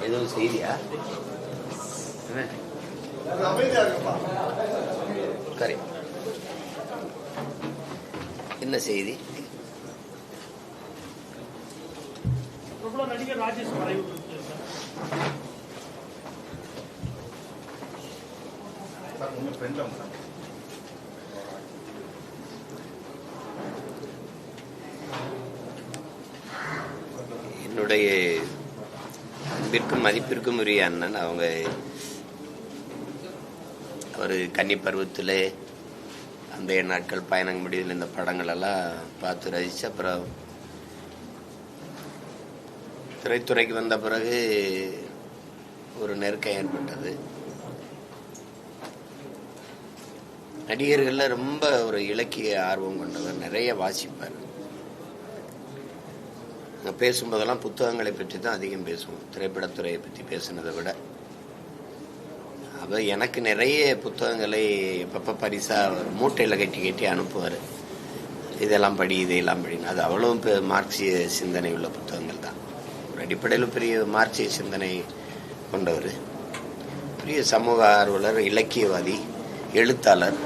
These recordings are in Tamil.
எதுவும் செய்தியா? சரி, என்ன செய்தி? நடிகர் ராஜேஷ் மறைவு என்னுடைய அன்பிற்கும் மதிப்பிற்கும் உரிய அண்ணன். அவர் கன்னி பருவத்தில் அந்த நாட்கள் பயணம் முடிவில் இந்த படங்களெல்லாம் பார்த்து ரசித்து அப்புறம் திரைத்துறைக்கு வந்த பிறகு ஒரு நெருக்கம் ஏற்பட்டது. நடிகர்களில் ரொம்ப ஒரு இலக்கிய ஆர்வம் கொண்டவர், நிறைய வாசிப்பார். பேசும்போதெல்லாம் புத்தகங்களை பற்றி தான் அதிகம் பேசுவோம், திரைப்படத்துறையை பற்றி பேசுனதை விட. அவர் எனக்கு நிறைய புத்தகங்களை எப்பப்போ பரிசாக மூட்டையில் கட்டி அனுப்புவார். இதெல்லாம் படி, இதையெல்லாம் படின்னு. அது அவ்வளோ மார்க்சிய சிந்தனை உள்ள புத்தகங்கள் தான். ஒரு அடிப்படையில் பெரிய மார்க்சிய சிந்தனை கொண்டவர், பெரிய சமூக ஆர்வலர், இலக்கியவாதி, எழுத்தாளர்,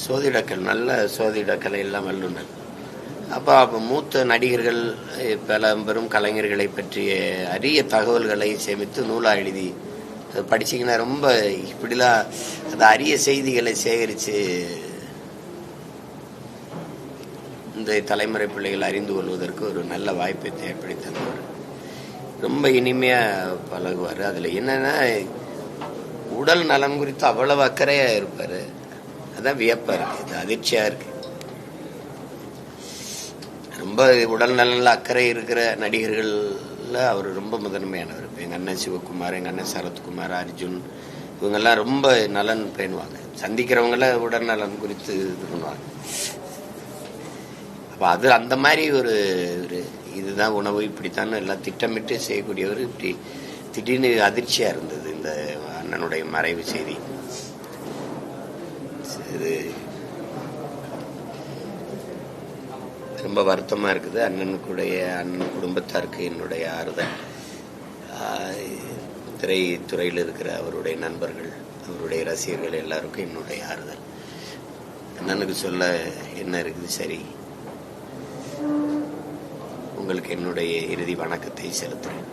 சோதிடக்கல், நல்ல சோதிடக்கலை எல்லாம் வல்லுனர். அப்போ மூத்த நடிகர்கள், பழம்பெரும் கலைஞர்களை பற்றிய அரிய தகவல்களை சேமித்து நூலாக எழுதி படிச்சிங்கன்னா ரொம்ப இப்படிலாம் அந்த அரிய செய்திகளை சேகரித்து இந்த தலைமுறை பிள்ளைகள் அறிந்து கொள்வதற்கு ஒரு நல்ல வாய்ப்பை ஏற்படுத்தி தந்தவர். ரொம்ப இனிமையாக பழகுவார். அதில் என்னென்னா உடல் நலம் குறித்து அவ்வளவு அக்கறையாக இருப்பார். அதான் வியப்பாக இருக்குது, இது அதிர்ச்சியாக இருக்குது. ரொம்ப உடல் நலனில் அக்கறை இருக்கிற நடிகர்களில் அவர் ரொம்ப முதன்மையானவர். இப்போ எங்கள் அண்ணன் சிவகுமார், எங்கள் அண்ணன் சரத்குமார், அர்ஜுன், இவங்கெல்லாம் ரொம்ப நலன் பேணுவாங்க. சந்திக்கிறவங்கள உடல் நலன் குறித்து இது பண்ணுவாங்க. அப்போ அது அந்த மாதிரி ஒரு இதுதான் உணவு, இப்படித்தான் எல்லாம் திட்டமிட்டு செய்யக்கூடியவர். இப்படி திடீர்னு அதிர்ச்சியாக இருந்தது இந்த அண்ணனுடைய மறைவு செய்தி. இது ரொம்ப வருத்தமாக இருக்குது. அண்ணன் குடும்பத்தாருக்கு என்னுடைய ஆறுதல். திரைத்துறையில் இருக்கிற அவருடைய நண்பர்கள், அவருடைய ரசிகர்கள் எல்லாருக்கும் என்னுடைய ஆறுதல். அண்ணனுக்கு சொல்ல என்ன இருக்குது? சரி, உங்களுக்கு என்னுடைய இறுதி வணக்கத்தை செலுத்துறேன்,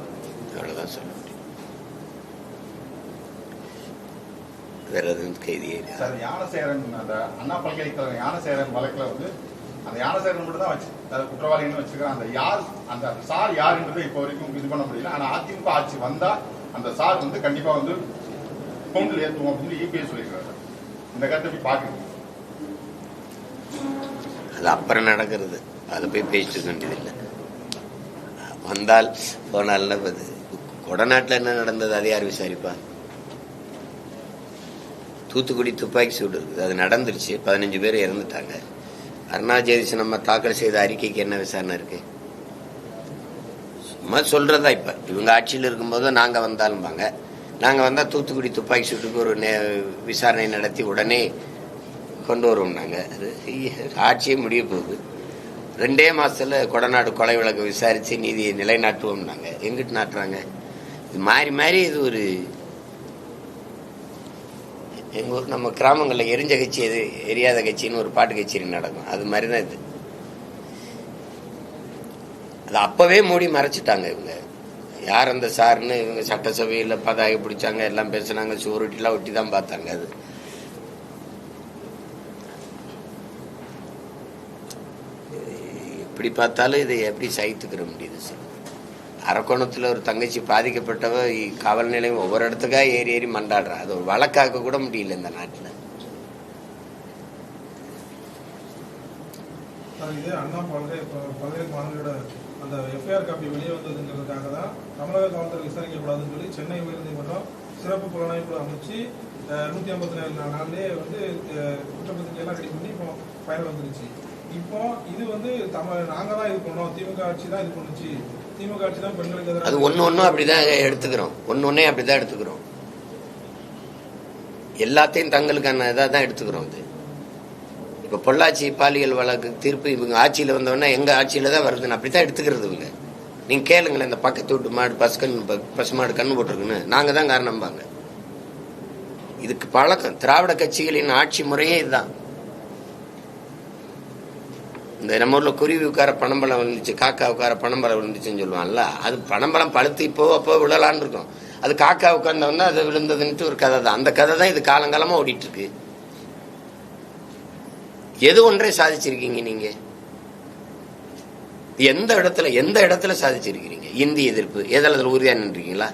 அவ்வளோதான் சொல்ல முடியும். வேற எதுவும் கைதியே ஞானசேகரன், அந்த அண்ணா பல்கலைக்கழக ஞானசேகரன் வழக்கில் அந்த ஞானசேகரன் மட்டும் தான் வச்சு குற்றவாளின்னு வச்சுக்கிறேன். அந்த சார் யாருன்றது இப்போ வரைக்கும் இது பண்ண முடியல. ஆனால் அதிமுக ஆட்சி வந்தா அந்த சார் கண்டிப்பா கவுண்டில் ஏற்றுவோம் அப்படின்னு இபிஎஸ் சொல்லியிருக்காரு. இந்த கருத்தை போய் பார்க்குறீங்க? அது அப்புறம் நடக்கிறது, அதை போய் பேசிட்டு வேண்டியதில்லை. வந்தால் போனால் கொடநாட்டில் என்ன நடந்தது அதை யார் விசாரிப்பா? தூத்துக்குடி துப்பாக்கி சூடு இருக்குது, அது நடந்துருச்சு, 15 பேர் இறந்துட்டாங்க. அருணாச்சல நம்ம தாக்கல் செய்த அறிக்கைக்கு என்ன விசாரணை இருக்கு? சும்மா சொல்றதா. இப்ப இவங்க ஆட்சியில் இருக்கும்போது நாங்க வந்தாலும்பாங்க, நாங்க வந்தா தூத்துக்குடி துப்பாக்கி சூட்டுக்கு ஒரு விசாரணை நடத்தி உடனே கொண்டு வருவோம். நாங்க ஆட்சியே முடிய போகுது, 2 மாசத்துல கொடநாடு கொலை வழக்கு விசாரிச்சு நீதியை நிலைநாட்டுவோம். நாங்க எங்கிட்டு நாட்டுறாங்க? இது மாறி மாறி இது ஒரு எங்கள் ஊர் நம்ம கிராமங்களில் எரிஞ்ச கட்சி எது எரியாத கட்சின்னு ஒரு பாட்டு கச்சேரி நடக்கும், அது மாதிரி தான் இது. அது அப்பவே மூடி மறைச்சிட்டாங்க இவங்க. யார் அந்த சார்னு இவங்க சட்டசபையில் பதாகை பிடிச்சாங்க, எல்லாம் பேசுனாங்க, சூருட்டிலாம் ஒட்டி தான் பார்த்தாங்க. அது எப்படி பார்த்தாலும் இதை எப்படி சகித்துக்கிற முடியுது சார்? அரக்கோணத்தில் ஒரு தங்கச்சி பாதிக்கப்பட்டவ காவல் நிலையம் ஒவ்வொரு இடத்துக்கா ஏறி ஏறி மண்டாடுறா. அது ஒரு வழக்காக்க கூட முடியல இந்த நாட்டில். இது அண்ணா பல்கலைக்கழக அந்த எஃப்ஐஆர் காப்பி வெளியே வந்ததுங்கிறதுக்காக தான் தமிழக காவல்துறை விசாரிக்கக்கூடாதுன்னு சொல்லி சென்னை உயர்நீதிமன்றம் சிறப்பு புலனாய்வு அமைச்சு 154 நாள்லேயே குற்றப்பத்திரிகை எல்லாம் ரெடி பண்ணி இப்போ ஃபைனல் வந்துருச்சு. இப்போ இது நாங்க தான் இது பண்ணோம், திமுக ஆட்சி தான் இது பண்ணுச்சு, திமுக ஆட்சி தான் பெண்களுக்கு எதிராக. அது ஒன்னும் அப்படிதான் எடுத்துக்கிறோம், ஒன்னொன்னே அப்படிதான் எடுத்துக்கிறோம். எல்லாத்தையும் தங்களுக்கான இதாக தான் எடுத்துக்கிறோம். அது இப்போ பொள்ளாச்சி பாலியல் வழக்கு தீர்ப்பு இவங்க ஆட்சியில் வந்தோடனே எங்க ஆட்சியில தான் வருதுன்னு அப்படித்தான் எடுத்துக்கிறது இவங்க. நீங்க கேளுங்களேன், இந்த பக்கத்து வீட்டு மாடு பசுமாடு கண்ணு போட்டிருக்குன்னு நாங்க தான் காரணம்பாங்க. இதுக்கு பழக்கம். திராவிட கட்சிகளின் ஆட்சி முறையே இதுதான். இந்த நம்ம ஊர்ல குருவி உட்கார பணம்பழம் விழுந்துச்சு, காக்கா உட்கார பணம்பழம் விழுந்துச்சுன்னு சொல்லுவாங்கல்ல, அது பணம்பழம் பழுத்து இப்போ அப்போ விழலான்னு இருக்கும். அது காக்கா உட்கார்ந்தவொன்னா அது விழுந்ததுன்ட்டு ஒரு கதை தான். அந்த கதை தான் இது காலங்காலமா ஓடிட்டு இருக்கு. எது ஒன்றை சாதிச்சிருக்கீங்க நீங்க? எந்த இடத்துல சாதிச்சிருக்கீங்க? இந்திய எதிர்ப்பு எதில் உறுதியா நின்றீங்களா?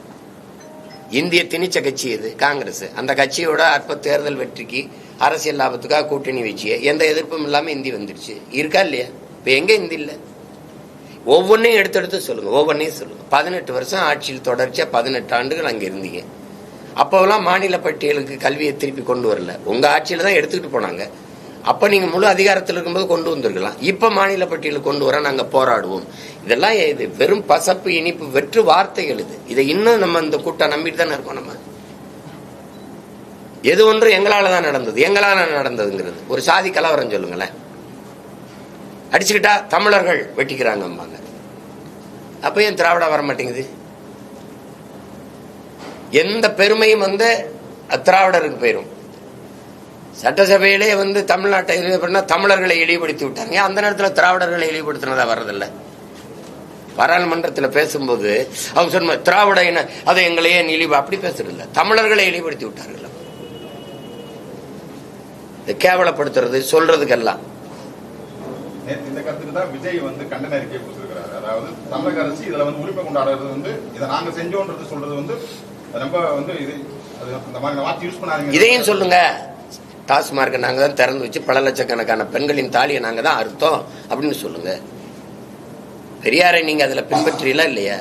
இந்திய திணிச்ச கட்சி எது? காங்கிரஸ். அந்த கட்சியோட அற்ப தேர்தல் வெற்றிக்கு அரசியல் லாபத்துக்காக கூட்டணி வச்சு எந்த எதிர்ப்பும் இல்லாம இந்தி வந்துருச்சு. இருக்கா இல்லையா? இப்ப எங்க இந்தி இல்ல? ஒவ்வொன்னையும் எடுத்து சொல்லுங்க. 18 வருஷம் ஆட்சியில் தொடர்ச்சியா 18 ஆண்டுகள் அங்க இருந்தீங்க. அப்போலாம் மாநில பட்டியலுக்கு கல்வியை திருப்பி கொண்டு வரல. உங்க ஆட்சியில தான் எடுத்துக்கிட்டு போனாங்க. அப்ப நீங்க முழு அதிகாரத்தில் இருக்கும்போது கொண்டு வந்திருக்கலாம். இப்ப மாநில பட்டியலுக்கு கொண்டு வர நாங்க போராடுவோம். இதெல்லாம் இது வெறும் பசப்பு இனிப்பு வெற்று வார்த்தைகள். இதை இன்னும் நம்ம இந்த கூட்டம் நம்பிட்டு தானே இருக்கோம். நம்ம எது ஒன்று எங்களால தான் நடந்ததுங்கிறது ஒரு சாதி கலவரம் சொல்லுங்களேன். அடிச்சுக்கிட்டா தமிழர்கள் வெட்டிக்கிறாங்க. அப்ப ஏன் திராவிட வர மாட்டேங்குது? எந்த பெருமையும் திராவிடருக்கு போயிரும். சட்டசபையிலே தமிழ்நாட்டை தமிழர்களை இழிவுபடுத்தி விட்டாங்க. அந்த நேரத்தில் திராவிடர்களை இழிவுபடுத்தினதா வர்றதில்லை. பாராளுமன்றத்தில் பேசும்போது அவங்க சொன்ன திராவிட இன அதை எங்களையே இழிவு அப்படி பேசுறதில்ல, தமிழர்களை இழிவுபடுத்தி விட்டார்கள். கேவலப்படுத்துறது சொல்றதுக்கெல்லாம் இந்த கருத்துக்கு தான் விஜய் கண்டன அறிக்கை கொடுத்திருக்கிறார். அதாவது தமிழக அரசு இதுல உரிமை கொண்டாடுறது இதை நாங்க செஞ்சோன்றது சொல்றது ரொம்ப இது அந்த மாதிரி வார்த்தை யூஸ் பண்ணாதீங்க. இதையும் சொல்லுங்க. டாஸ்மார்க்கை நாங்க தான் திறந்து வச்சு பல லட்சக்கணக்கான பெண்களின் தாலியை நாங்க தான் அறுத்தோம் அப்படின்னு சொல்லுங்க. பெரியாரை நீங்க அதுல பின்பற்றீங்களா இல்லையா?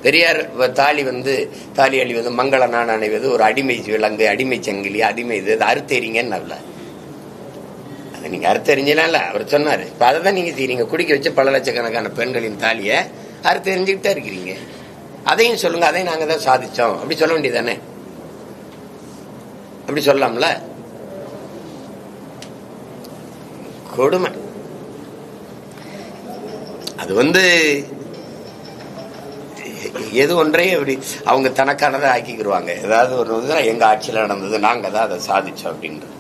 பெரியார் தாலி அழிவது, மங்கள நாள் அணைவது, ஒரு அடிமை விலங்கு, அடிமை சங்கிலி, அடிமை இது அறுத்தெறிங்கன்னு அதை நீங்க அறுத்தெறிஞ்சலாம் இல்ல, அவர் சொன்னாரு. இப்ப அதை தான் நீங்க செய்றீங்க. குடிக்க வச்சு பல லட்சக்கணக்கான பெண்களின் தாலியை அறுத்தெறிஞ்சுக்கிட்டே இருக்கிறீங்க. அதையும் சொல்லுங்க. அதையும் நாங்க தான் சாதிச்சோம் அப்படி சொல்ல வேண்டியதானே? அப்படி சொல்லலாம்ல? கொடுமை. அது எது ஒன்றையும் அப்படி அவங்க தனக்கானதை ஆக்கிக்கிடுவாங்க. ஏதாவது ஒரு எங்க ஆட்சியில் நடந்தது, நாங்க தான் அதை சாதிச்சோம் அப்படின்றது.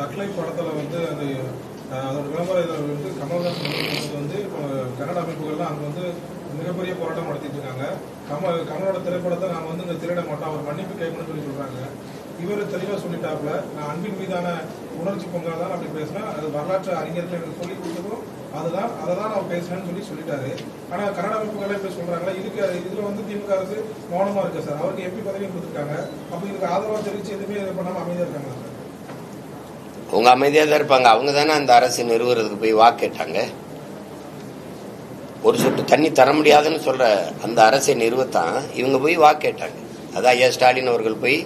தக்லை படத்துல அதோட விளம்பர கமல்ஹாசன் கன்னட அமைப்புகள்லாம் அங்க மிகப்பெரிய போராட்டம் நடத்திட்டு இருக்காங்க. கமலோட திரைப்படத்தை நாங்க இங்க திரையிட மாட்டோம், அவர் மன்னிப்பு கேட்கணும்னு சொல்லி சொல்றாங்க. இவர் தெளிவா சொல்லிட்டாப்ல, நான் அன்பின் மீதான உணர்ச்சி பொங்கல் அப்படி பேசினேன், அது வரலாற்று அறிஞர்கள் எனக்கு சொல்லி கொடுத்ததும் அதை தான் நான் பேசினேன்னு சொல்லிட்டாரு. ஆனா கன்னட அமைப்புகளே இப்ப சொல்றாங்களா, இதுல திமுக அரசு மௌனமா இருக்கு சார். அவருக்கு எம்பி பதவியும் கொடுத்துருக்காங்க. அப்ப இதுக்கு ஆதரவா தெரிவிச்சு எதுவுமே இது பண்ணாம அமைதியா இருக்காங்க சார். அவங்க அமைதியா தான் இருப்பாங்க. அவங்க தானே அந்த அரசு நிறுவுறதுக்கு போய் வாக்கு கேட்டாங்க. ஒரு சொட்டு தண்ணி தர முடியாதுன்னு சொல்ற அந்த அரசை நிறுவத்தான் இவங்க போய் வாக்கு கேட்டாங்க. அதான் ஐயா ஸ்டாலின் அவர்கள் போய்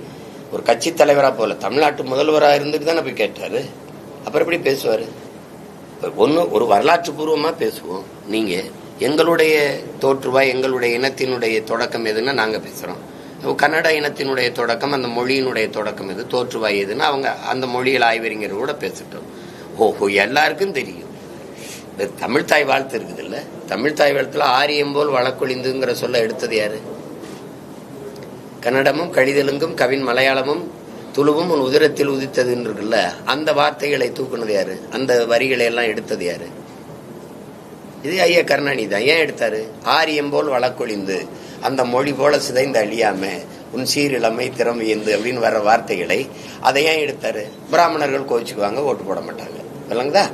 ஒரு கட்சி தலைவரா போல தமிழ்நாட்டு முதல்வராக இருந்துட்டு தானே போய் கேட்டாரு. அப்புறம் எப்படி பேசுவாரு? ஒரு வரலாற்று பூர்வமா பேசுவோம். நீங்க எங்களுடைய தோற்றுவாய், எங்களுடைய இனத்தினுடைய தொடக்கம் எதுன்னா நாங்க பேசுறோம். கன்னட இனத்தினுடைய தொடக்கம், அந்த மொழியினுடைய தொடக்கம் எது, தோற்றுவாய் எதுன்னா அவங்க அந்த மொழியில் ஆய்வறிஞர் கூட பேசிட்டோம். ஓஹோ, எல்லாருக்கும் தெரியும். தமிழ்தாய் வாழ்த்து இருக்குது இல்ல, தமிழ்தாய் வாழ்த்துல ஆரியம் போல் வழக்கொழிந்துங்கிற சொல்ல எடுத்தது யாரு? கன்னடமும் கழிதெலுங்கும் கவின் மலையாளமும் துளுவும் உன் உதிரத்தில் உதித்ததுன்னு இருக்குல்ல, அந்த வார்த்தைகளை தூக்குனது யாரு? அந்த வரிகளை எல்லாம் எடுத்தது யாரு? இது ஐயா கருணாநிதி தான். ஏன் எடுத்தாரு? ஆரியம் போல் வழக்கொழிந்து, அந்த மொழி போல சிதைந்து அழியாம உன் சீரிழமை திறமையந்து அப்படின்னு வர்ற வார்த்தைகளை அதை ஏன் எடுத்தாரு? பிராமணர்கள் கோச்சுக்குவாங்க, ஓட்டு போட மாட்டாங்க. இல்லைங்களா?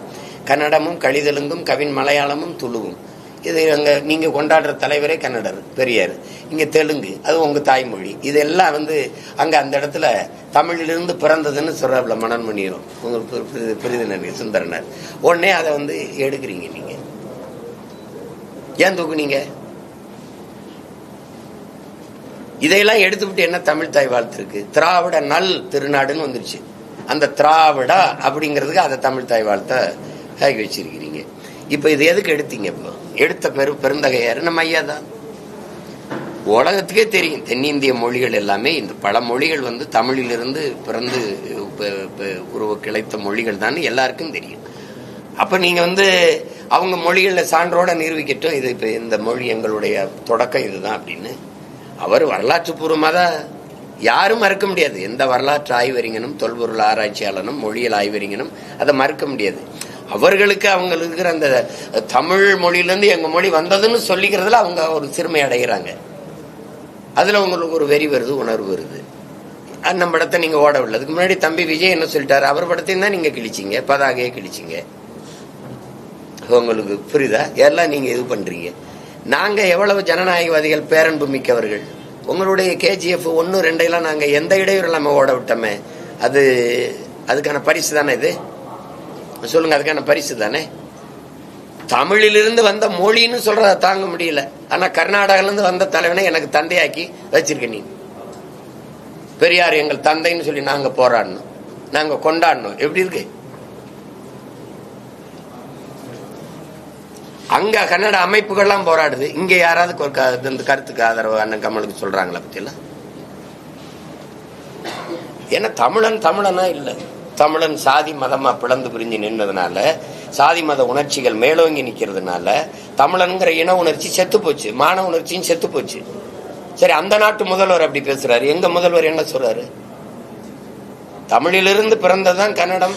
கன்னடமும் கழிதெலுங்கும் கவின் மலையாளமும் துளுவும், இது அங்க நீங்க கொண்டாடுற தலைவரே கன்னடர் பெரியார், இங்க தெலுங்கு, அது உங்க தாய்மொழி. இதெல்லாம் அங்க அந்த இடத்துல தமிழிலிருந்து பிறந்ததுன்னு சொல்றாப்ல மனன்மணியும் உங்களுக்கு பிரிதினர் சுந்தரனர். உடனே அதை எடுக்கிறீங்க. நீங்க ஏன் தூக்குனீங்க? இதையெல்லாம் எடுத்துவிட்டு என்ன தமிழ் தாய் வாழ்த்து இருக்கு? திராவிட நல் திருநாடுன்னு வந்துருச்சு. அந்த திராவிடா அப்படிங்கிறதுக்கு அதை தமிழ் தாய் வாழ்த்த ஆகி வச்சிருக்கிறீங்க. இப்ப இது எதுக்கு எடுத்தீங்க? இப்போ எடுத்த பெருந்தகையாரு நம்ம ஐயா தான். உலகத்துக்கே தெரியும் தென்னிந்திய மொழிகள் எல்லாமே, இந்த பல மொழிகள் தமிழிலிருந்து பிறந்து உருவ கிளைத்த மொழிகள் தான் எல்லாருக்கும் தெரியும். அப்ப நீங்க அவங்க மொழிகள்ல சான்றோட நிரூபிக்கட்டும், இது இப்ப இந்த மொழி எங்களுடைய தொடக்கம் இதுதான் அப்படின்னு. அவர் வரலாற்று பூர்வமாக தான் யாரும் மறுக்க முடியாது. எந்த வரலாற்று ஆய்வறிஞனும் தொல்பொருள் ஆராய்ச்சியாளனும் மொழியியல் ஆய்வறிஞனும் அதை மறுக்க முடியாது. அவங்களுக்கு அவங்களுக்கு இருக்கிற அந்த தமிழ் மொழியிலேருந்து எங்க மொழி வந்ததுன்னு சொல்லிக்கிறதுல அவங்க ஒரு சிறுமை அடைகிறாங்க. அதுல உங்களுக்கு ஒரு வெறி வருது, உணர்வு வருது. நம்ம படத்தை நீங்க ஓடவில்லை. அதுக்கு முன்னாடி தம்பி விஜய் என்ன சொல்லிட்டாரு, அவர் படத்தையும் தான் நீங்க கிழிச்சிங்க, பதாகையை கிழிச்சிங்க. உங்களுக்கு புரியுதா? எல்லாம் நீங்க இது பண்றீங்க. நாங்க எவ்வளவு ஜனநாயகவாதிகள், பேரன்பு மிக்கவர்கள். உங்களுடைய KGF 1, 2 நாங்க எந்த இடையூறு இல்லாம ஓட விட்டோமே, அதுக்கான பரிசு தானே இது? சொல்லுங்க, அதுக்கான பரிசு தானே? தமிழிலிருந்து வந்த மொழின்னு சொல்றத தாங்க முடியல. ஆனா கர்நாடகால இருந்து வந்த தலைவனை எனக்கு தந்தையாக்கி வச்சிருக்க நீ. பெரியார் எங்கள் தந்தைன்னு சொல்லி நாங்க போராடணும், நாங்க கொண்டாடணும். எப்படி இருக்கு? அங்க கன்னட அமைப்புகள்லாம் போராடுது, இங்க யாராவது இந்த கருத்துக்கு ஆதரவு அண்ணன் கமலுக்கு சொல்றாங்களா பத்தியெல்லாம்? ஏன்னா தமிழனா இல்ல, தமிழன் சாதி மதமா பிளந்து பிரிஞ்சு நின்றதுனால, சாதி மத உணர்ச்சிகள் மேலோங்கி நிக்கிறதுனால தமிழன்கிற இன உணர்ச்சி செத்து போச்சு, மான உணர்ச்சியும் செத்து போச்சு. சரி, அந்த நாட்டு முதல்வர் அப்படி பேசுறாரு. எங்க முதல்வர் என்ன சொல்றாரு? தமிழிலிருந்து பிறந்ததுதான் கன்னடம்.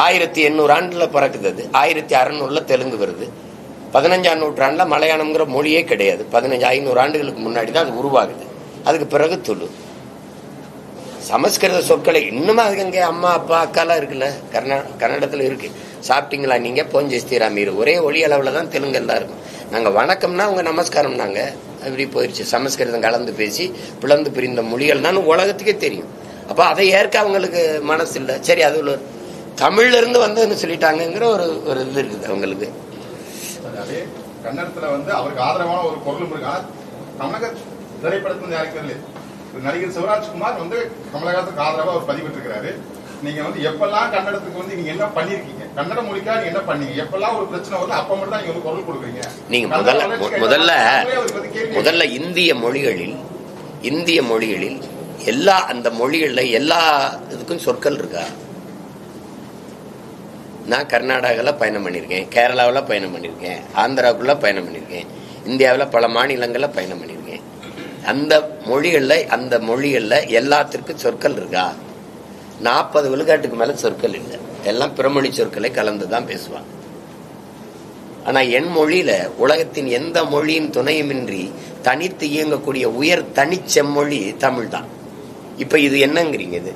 1800 ஆண்டுல பிறக்குது. அது 1600 தெலுங்கு வருது. 15ஆம் நூற்றாண்டுல மலையாளம்ங்கிற மொழியே கிடையாது. 1500 ஆண்டுகளுக்கு முன்னாடி தான் அது உருவாகுது. அதுக்கு பிறகு துளு சமஸ்கிருத சொற்களை இன்னும் அதுக்கு அங்கே அம்மா அப்பா அக்காலாம் இருக்குல்ல, கன்னடத்துல இருக்கு. சாப்பிட்டீங்களா நீங்க, போஞ்சஸ்தீரா மீறு, ஒரே ஒளி அளவுல தான் தெலுங்கு எல்லாம் இருக்கும். நாங்க வணக்கம்னா அவங்க நமஸ்காரம், நாங்க அப்படி போயிருச்சு. சமஸ்கிருதம் கலந்து பேசி பிளந்து பிரிந்த மொழிகள் தான் உலகத்துக்கே தெரியும். அப்ப அதை ஏற்க அவங்களுக்கு மனசு இல்லை. சரி, அது ஒரு தமிழ்ல இருந்து வந்ததுன்னு சொல்லிட்டாங்கிற ஒரு இது இருக்குது அவங்களுக்கு. அதே கன்னடத்துல அவருக்கு ஆதரவான ஒரு பொருளும் இருக்கா. தமிழக திரைப்படத்துல யாருக்கு நடிகர் சிவராஜ்குமார் கமலஹாசனுக்கு ஆதரவா அவர் பதிவிட்டிருக்கிறாரு. நீங்க எப்பெல்லாம் கன்னடத்துக்கு நீங்க என்ன பண்ணிருக்கீங்க, கன்னட மொழிக்கா நீங்க என்ன பண்ணீங்க, எப்பெல்லாம் ஒரு பிரச்சனை வருது அப்ப மட்டும் தான் நீங்க குரல் கொடுக்குறீங்க. நீங்க முதல்ல இந்திய மொழிகளில் எல்லா அந்த மொழிகள்ல எல்லா இதுக்கும் சொற்கள் இருக்கா? நான் கர்நாடகாவில் பயணம் பண்ணியிருக்கேன், கேரளாவில் பயணம் பண்ணியிருக்கேன், ஆந்திராவுக்குள்ள பயணம் பண்ணியிருக்கேன், இந்தியாவில் பல மாநிலங்களில் பயணம் பண்ணியிருக்கேன். அந்த மொழிகளில் எல்லாத்திற்கும் சொற்கள் இருக்கா? 40 விழுக்காட்டுக்கு மேல சொற்கள் இல்லை. எல்லாம் பிறமொழி சொற்களை கலந்துதான் பேசுவாங்க. ஆனா என் மொழியில உலகத்தின் எந்த மொழியின் துணையுமின்றி தனித்து இயங்கக்கூடிய உயர் தனிச்செம்மொழி தமிழ் தான். இப்ப இது என்னங்கிறீங்க? இது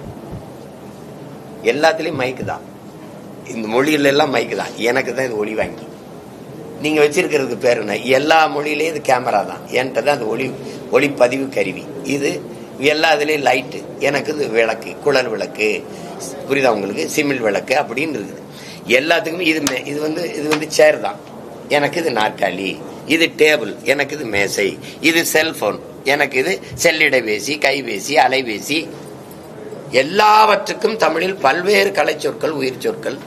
எல்லாத்திலயும் மைக்கு தான். இந்த மொழியில எல்லாம் மைக்கு தான். எனக்கு தான் இது ஒளி வாங்கி. நீங்க வச்சிருக்கிறதுக்கு பேர் என்ன? எல்லா மொழியிலயும் இது கேமரா தான். என்கிட்ட தான் அது ஒளிப்பதிவு கருவி. இது எல்லா இதுலயும் லைட்டு, எனக்கு இது விளக்கு, குழல் விளக்கு, புரியுதா உங்களுக்கு? சிமிழ் விளக்கு அப்படின்னு இருக்குது. எல்லாத்துக்குமே இது சேர் தான். எனக்கு இது நாற்காலி, இது டேபிள், எனக்கு இது மேசை, இது செல்போன், எனக்கு இது செல்லிடைபேசி, கைபேசி, அலைபேசி. எல்லாவற்றுக்கும் தமிழில் பல்வேறு கலை சொற்கள், உயிர் சொற்கள்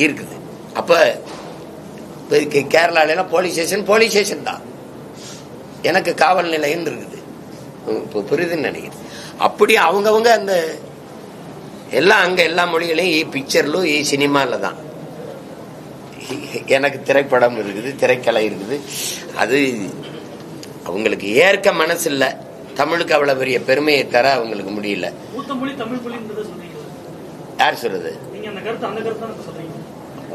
இருக்குது. அப்ப கேரளால போலீஸ் ஸ்டேஷன் தான், எனக்கு காவல் நிலையம் இருக்குது. புரியுதுன்னு நினைக்கிறேன். அப்படி அவங்கவுங்க அந்த எல்லாம் அங்க எல்லா மொழிகளையும் பிக்சர்லும் சினிமால தான். எனக்கு திரைப்படம் இருக்குது, திரைக்கலை இருக்குது. அது அவங்களுக்கு ஏற்க மனசு இல்ல. தமிழுக்கு அவ்வளவு பெரிய பெருமையை தர அவங்களுக்கு முடியல. யார் சொல்றது?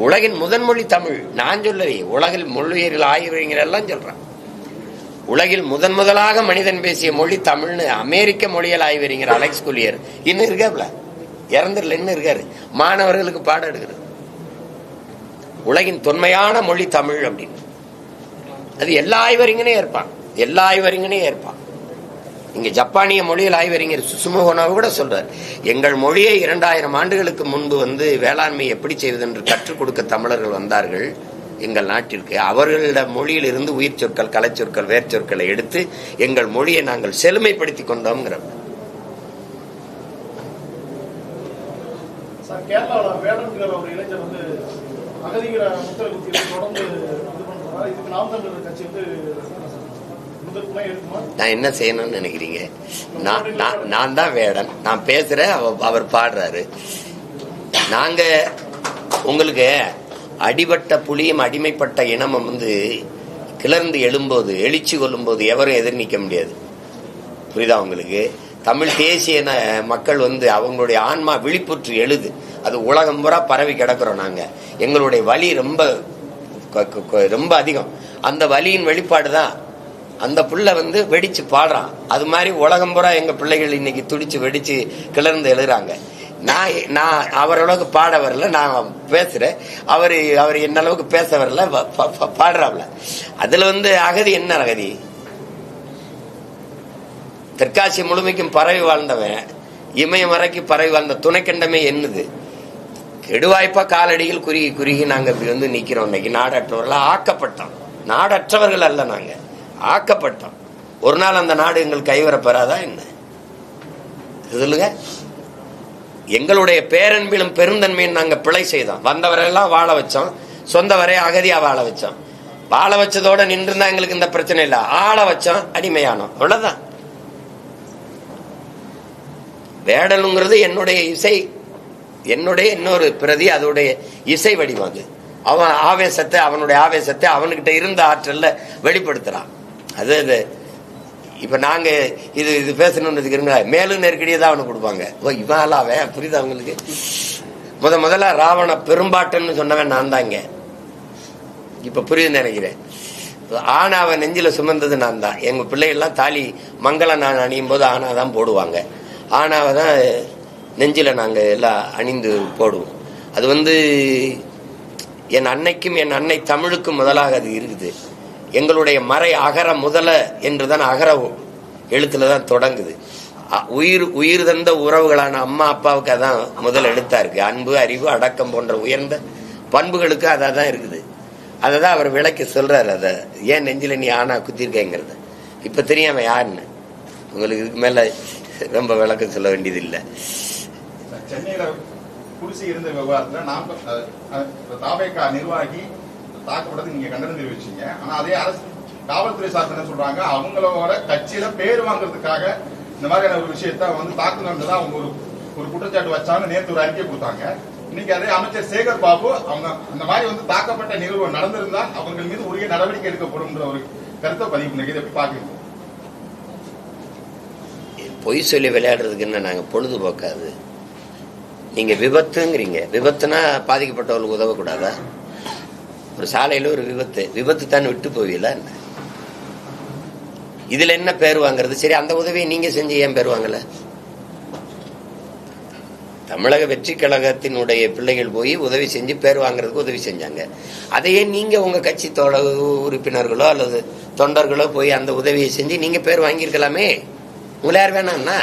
உலகின் முதன்மொழி தமிழ். நான் சொல்லவே, உலகில் மொழியியல் ஆய்வறிஞர் எல்லாம் சொல்றான். உலகில் முதலாக மனிதன் பேசிய மொழி தமிழ்னு அமெரிக்க மொழியியல் ஆய்வறிஞர் அலெக்ஸ் குலியர் இன்னும் இருக்காப்ல, இறந்துடல, இன்னும் இருக்காரு. மாணவர்களுக்கு பாடம் எடுக்கிறது. உலகின் தொன்மையான மொழி தமிழ் அப்படின்னு. அது எல்லா ஆய்வறிஞனே ஏற்பான். இங்க ஜப்பானிய மொழியில் ஆய்வறிஞர் சுசுமுகோனாவை கூட சொல்றார், எங்கள் மொழியை 2000 ஆண்டுகளுக்கு முன்பு வேளாண்மை எப்படி செய்வது என்று கற்றுக் கொடுக்க தமிழர்கள் வந்தார்கள் எங்கள் நாட்டிற்கு. அவர்களோட மொழியில் இருந்து உயிர் சொற்கள், கலை சொற்கள், வேர் சொற்களை எடுத்து எங்கள் மொழியை நாங்கள் செழுமைப்படுத்திக் கொண்டோம். நான் என்ன செய்யணும்னு நினைக்கிறீங்க? நான் தான் வேடன், நான் பேசுறேன், அவர் பாடுறாரு. நாங்க உங்களுக்கு அடிபட்ட புலியும் அடிமைப்பட்ட இனமும் கிளர்ந்து எழும்போது, எழுச்சி கொள்ளும்போது எவரும் எதிர் நிற்க முடியாது. புரியுதா உங்களுக்கு? தமிழ் தேசிய மக்கள் அவங்களுடைய ஆன்மா விழிப்புற்று எழுது. அது உலகம் பூரா பரவி கிடக்கிறோம். நாங்க எங்களுடைய வலி ரொம்ப ரொம்ப அதிகம். அந்த வலியின் வெளிப்பாடு தான் அந்த புள்ள வெடிச்சு பாடுறான். அது மாதிரி உலகம் பூரா எங்க பிள்ளைகள் இன்னைக்கு துடிச்சு வெடிச்சு கிளர்ந்து எழுதுறாங்க. நான் அவரளவுக்கு பாட வரல, நான் பேசுறேன். அவர் என்ன அளவுக்கு பேச வரல, பாடுறாப்ல. அதுல அகதி என்ன அகதி? தெற்காசிய முழுமைக்கும் பரவி வாழ்ந்தவன், இமயம் வரைக்கும் பரவி வாழ்ந்த துணைக்கண்டமே என்னது? கெடுவாய்ப்பா காலடியில் குறுகி குறுகி நாங்க இப்படி நிக்கிறோம். இன்னைக்கு நாடற்றவர்கள் ஆக்கப்பட்டோம். நாடற்றவர்கள் அல்ல, நாங்க ஆக்கப்பட்டோம். ஒரு நாள் அந்த நாடு எங்கள் கைவரப்பெறாதா என்ன? சொல்லுங்க. எங்களுடைய பேரன்பிலும் பெருந்தன்மையும் நாங்க பிழை செய்தோம். வந்தவரெல்லாம் வாழ வச்சோம், சொந்த வரை அகதியா வாழ வச்சோம். வாழ வச்சதோட நின்றுந்தா எங்களுக்கு இந்த பிரச்சனை இல்ல. ஆள வச்சோம், அடிமையானோம். அவ்வளவுதான். வேடலுங்கிறது என்னுடைய இசை, என்னுடைய இன்னொரு பிரதி, அதோடைய இசை வடிவம். அது அவன் ஆவேசத்தை, அவனுடைய ஆவேசத்தை அவனுக்கிட்ட இருந்த ஆற்றல்ல வெளிப்படுத்துறான். அது இப்ப நாங்க இது பேசணும்னு வச்சுக்கிறீங்களா, மேலும் நெருக்கடியை தான் அவனுக்கு கொடுப்பாங்க. ஓ இவன் அவன், புரியுது அவங்களுக்கு? முதல்ல ராவண பெரும்பாட்டன்னு சொன்னவன் நான் தாங்க. இப்ப புரியுதுன்னு நினைக்கிறேன். ஆனாவை நெஞ்சில சுமந்தது நான் தான். எங்க பிள்ளைகள்லாம் தாலி மங்களம் நான் அணியும் போது ஆனாதான் போடுவாங்க. ஆனாவை தான் நெஞ்சில நாங்க எல்லாம் அணிந்து போடுவோம். அது என் அன்னைக்கும் என் அன்னை தமிழுக்கும் முதலாக அது இருக்குது. எங்களுடைய மறை அகர முதல என்றுதான் அகர எழுத்துலதான் தொடங்குது. உயிர் தந்த உறவுகளான அம்மா அப்பாவுக்கு அதான் முதல் எழுத்தா இருக்கு. அன்பு, அறிவு, அடக்கம் போன்ற உயர்ந்த பண்புகளுக்கு அதான் இருக்குது. அததான் அவர் விளக்கி சொல்றாரு. அத ஏன் நெஞ்சில நீ ஆனா குத்திருக்கேங்கிறத இப்ப தெரியாம யாருன்னு உங்களுக்கு இதுக்கு மேல ரொம்ப விளக்கம் சொல்ல வேண்டியது இல்லை. சென்னையில குடிசை இருந்த விவகாரத்துல தாவேகா நிர்வாகி தாக்கப்பட்டது நீங்க கண்டனம் தெரிவிச்சீங்க. ஆனா அதே அரசு காவல்துறை சார்பு என்ன சொல்றாங்க, அவங்களோட கட்சியில பேர் வாங்குறதுக்காக இந்த மாதிரியான ஒரு விஷயத்த தாக்குனது அவங்க ஒரு குற்றச்சாட்டு வச்சாங்க. நேற்று ஒரு அறிக்கை கொடுத்தாங்க. இன்னைக்கு அதே அமைச்சர் சேகர் பாபு அவங்க அந்த மாதிரி தாக்கப்பட்ட நிகழ்வு நடந்திருந்தால் அவர்கள் மீது உரிய நடவடிக்கை எடுக்கப்படும் ஒரு கருத்தை பதிவு பண்ணி இதை பாக்குறோம். பொய் சொல்லி விளையாடுறதுக்கு என்ன நாங்க பொழுதுபோக்காது? நீங்க விபத்துங்கிறீங்க. விபத்துனா பாதிக்கப்பட்டவர்களுக்கு உதவக்கூடாதா? ஒரு சாலையில ஒரு விபத்து தான் விட்டு போவீல. இதுல என்ன பேர் வாங்குறது? சரி, அந்த உதவியை நீங்க செஞ்சு ஏன் பேர் வாங்கல? தமிழக வெற்றி கழகத்தினுடைய பிள்ளைகள் போய் உதவி செஞ்சு பேர் வாங்குறதுக்கு உதவி செஞ்சாங்க. அதையே நீங்க உங்க கட்சி உறுப்பினர்களோ அல்லது தொண்டர்களோ போய் அந்த உதவியை செஞ்சு நீங்க பேர் வாங்கியிருக்கலாமே. உங்களை யார் வேணாம்னா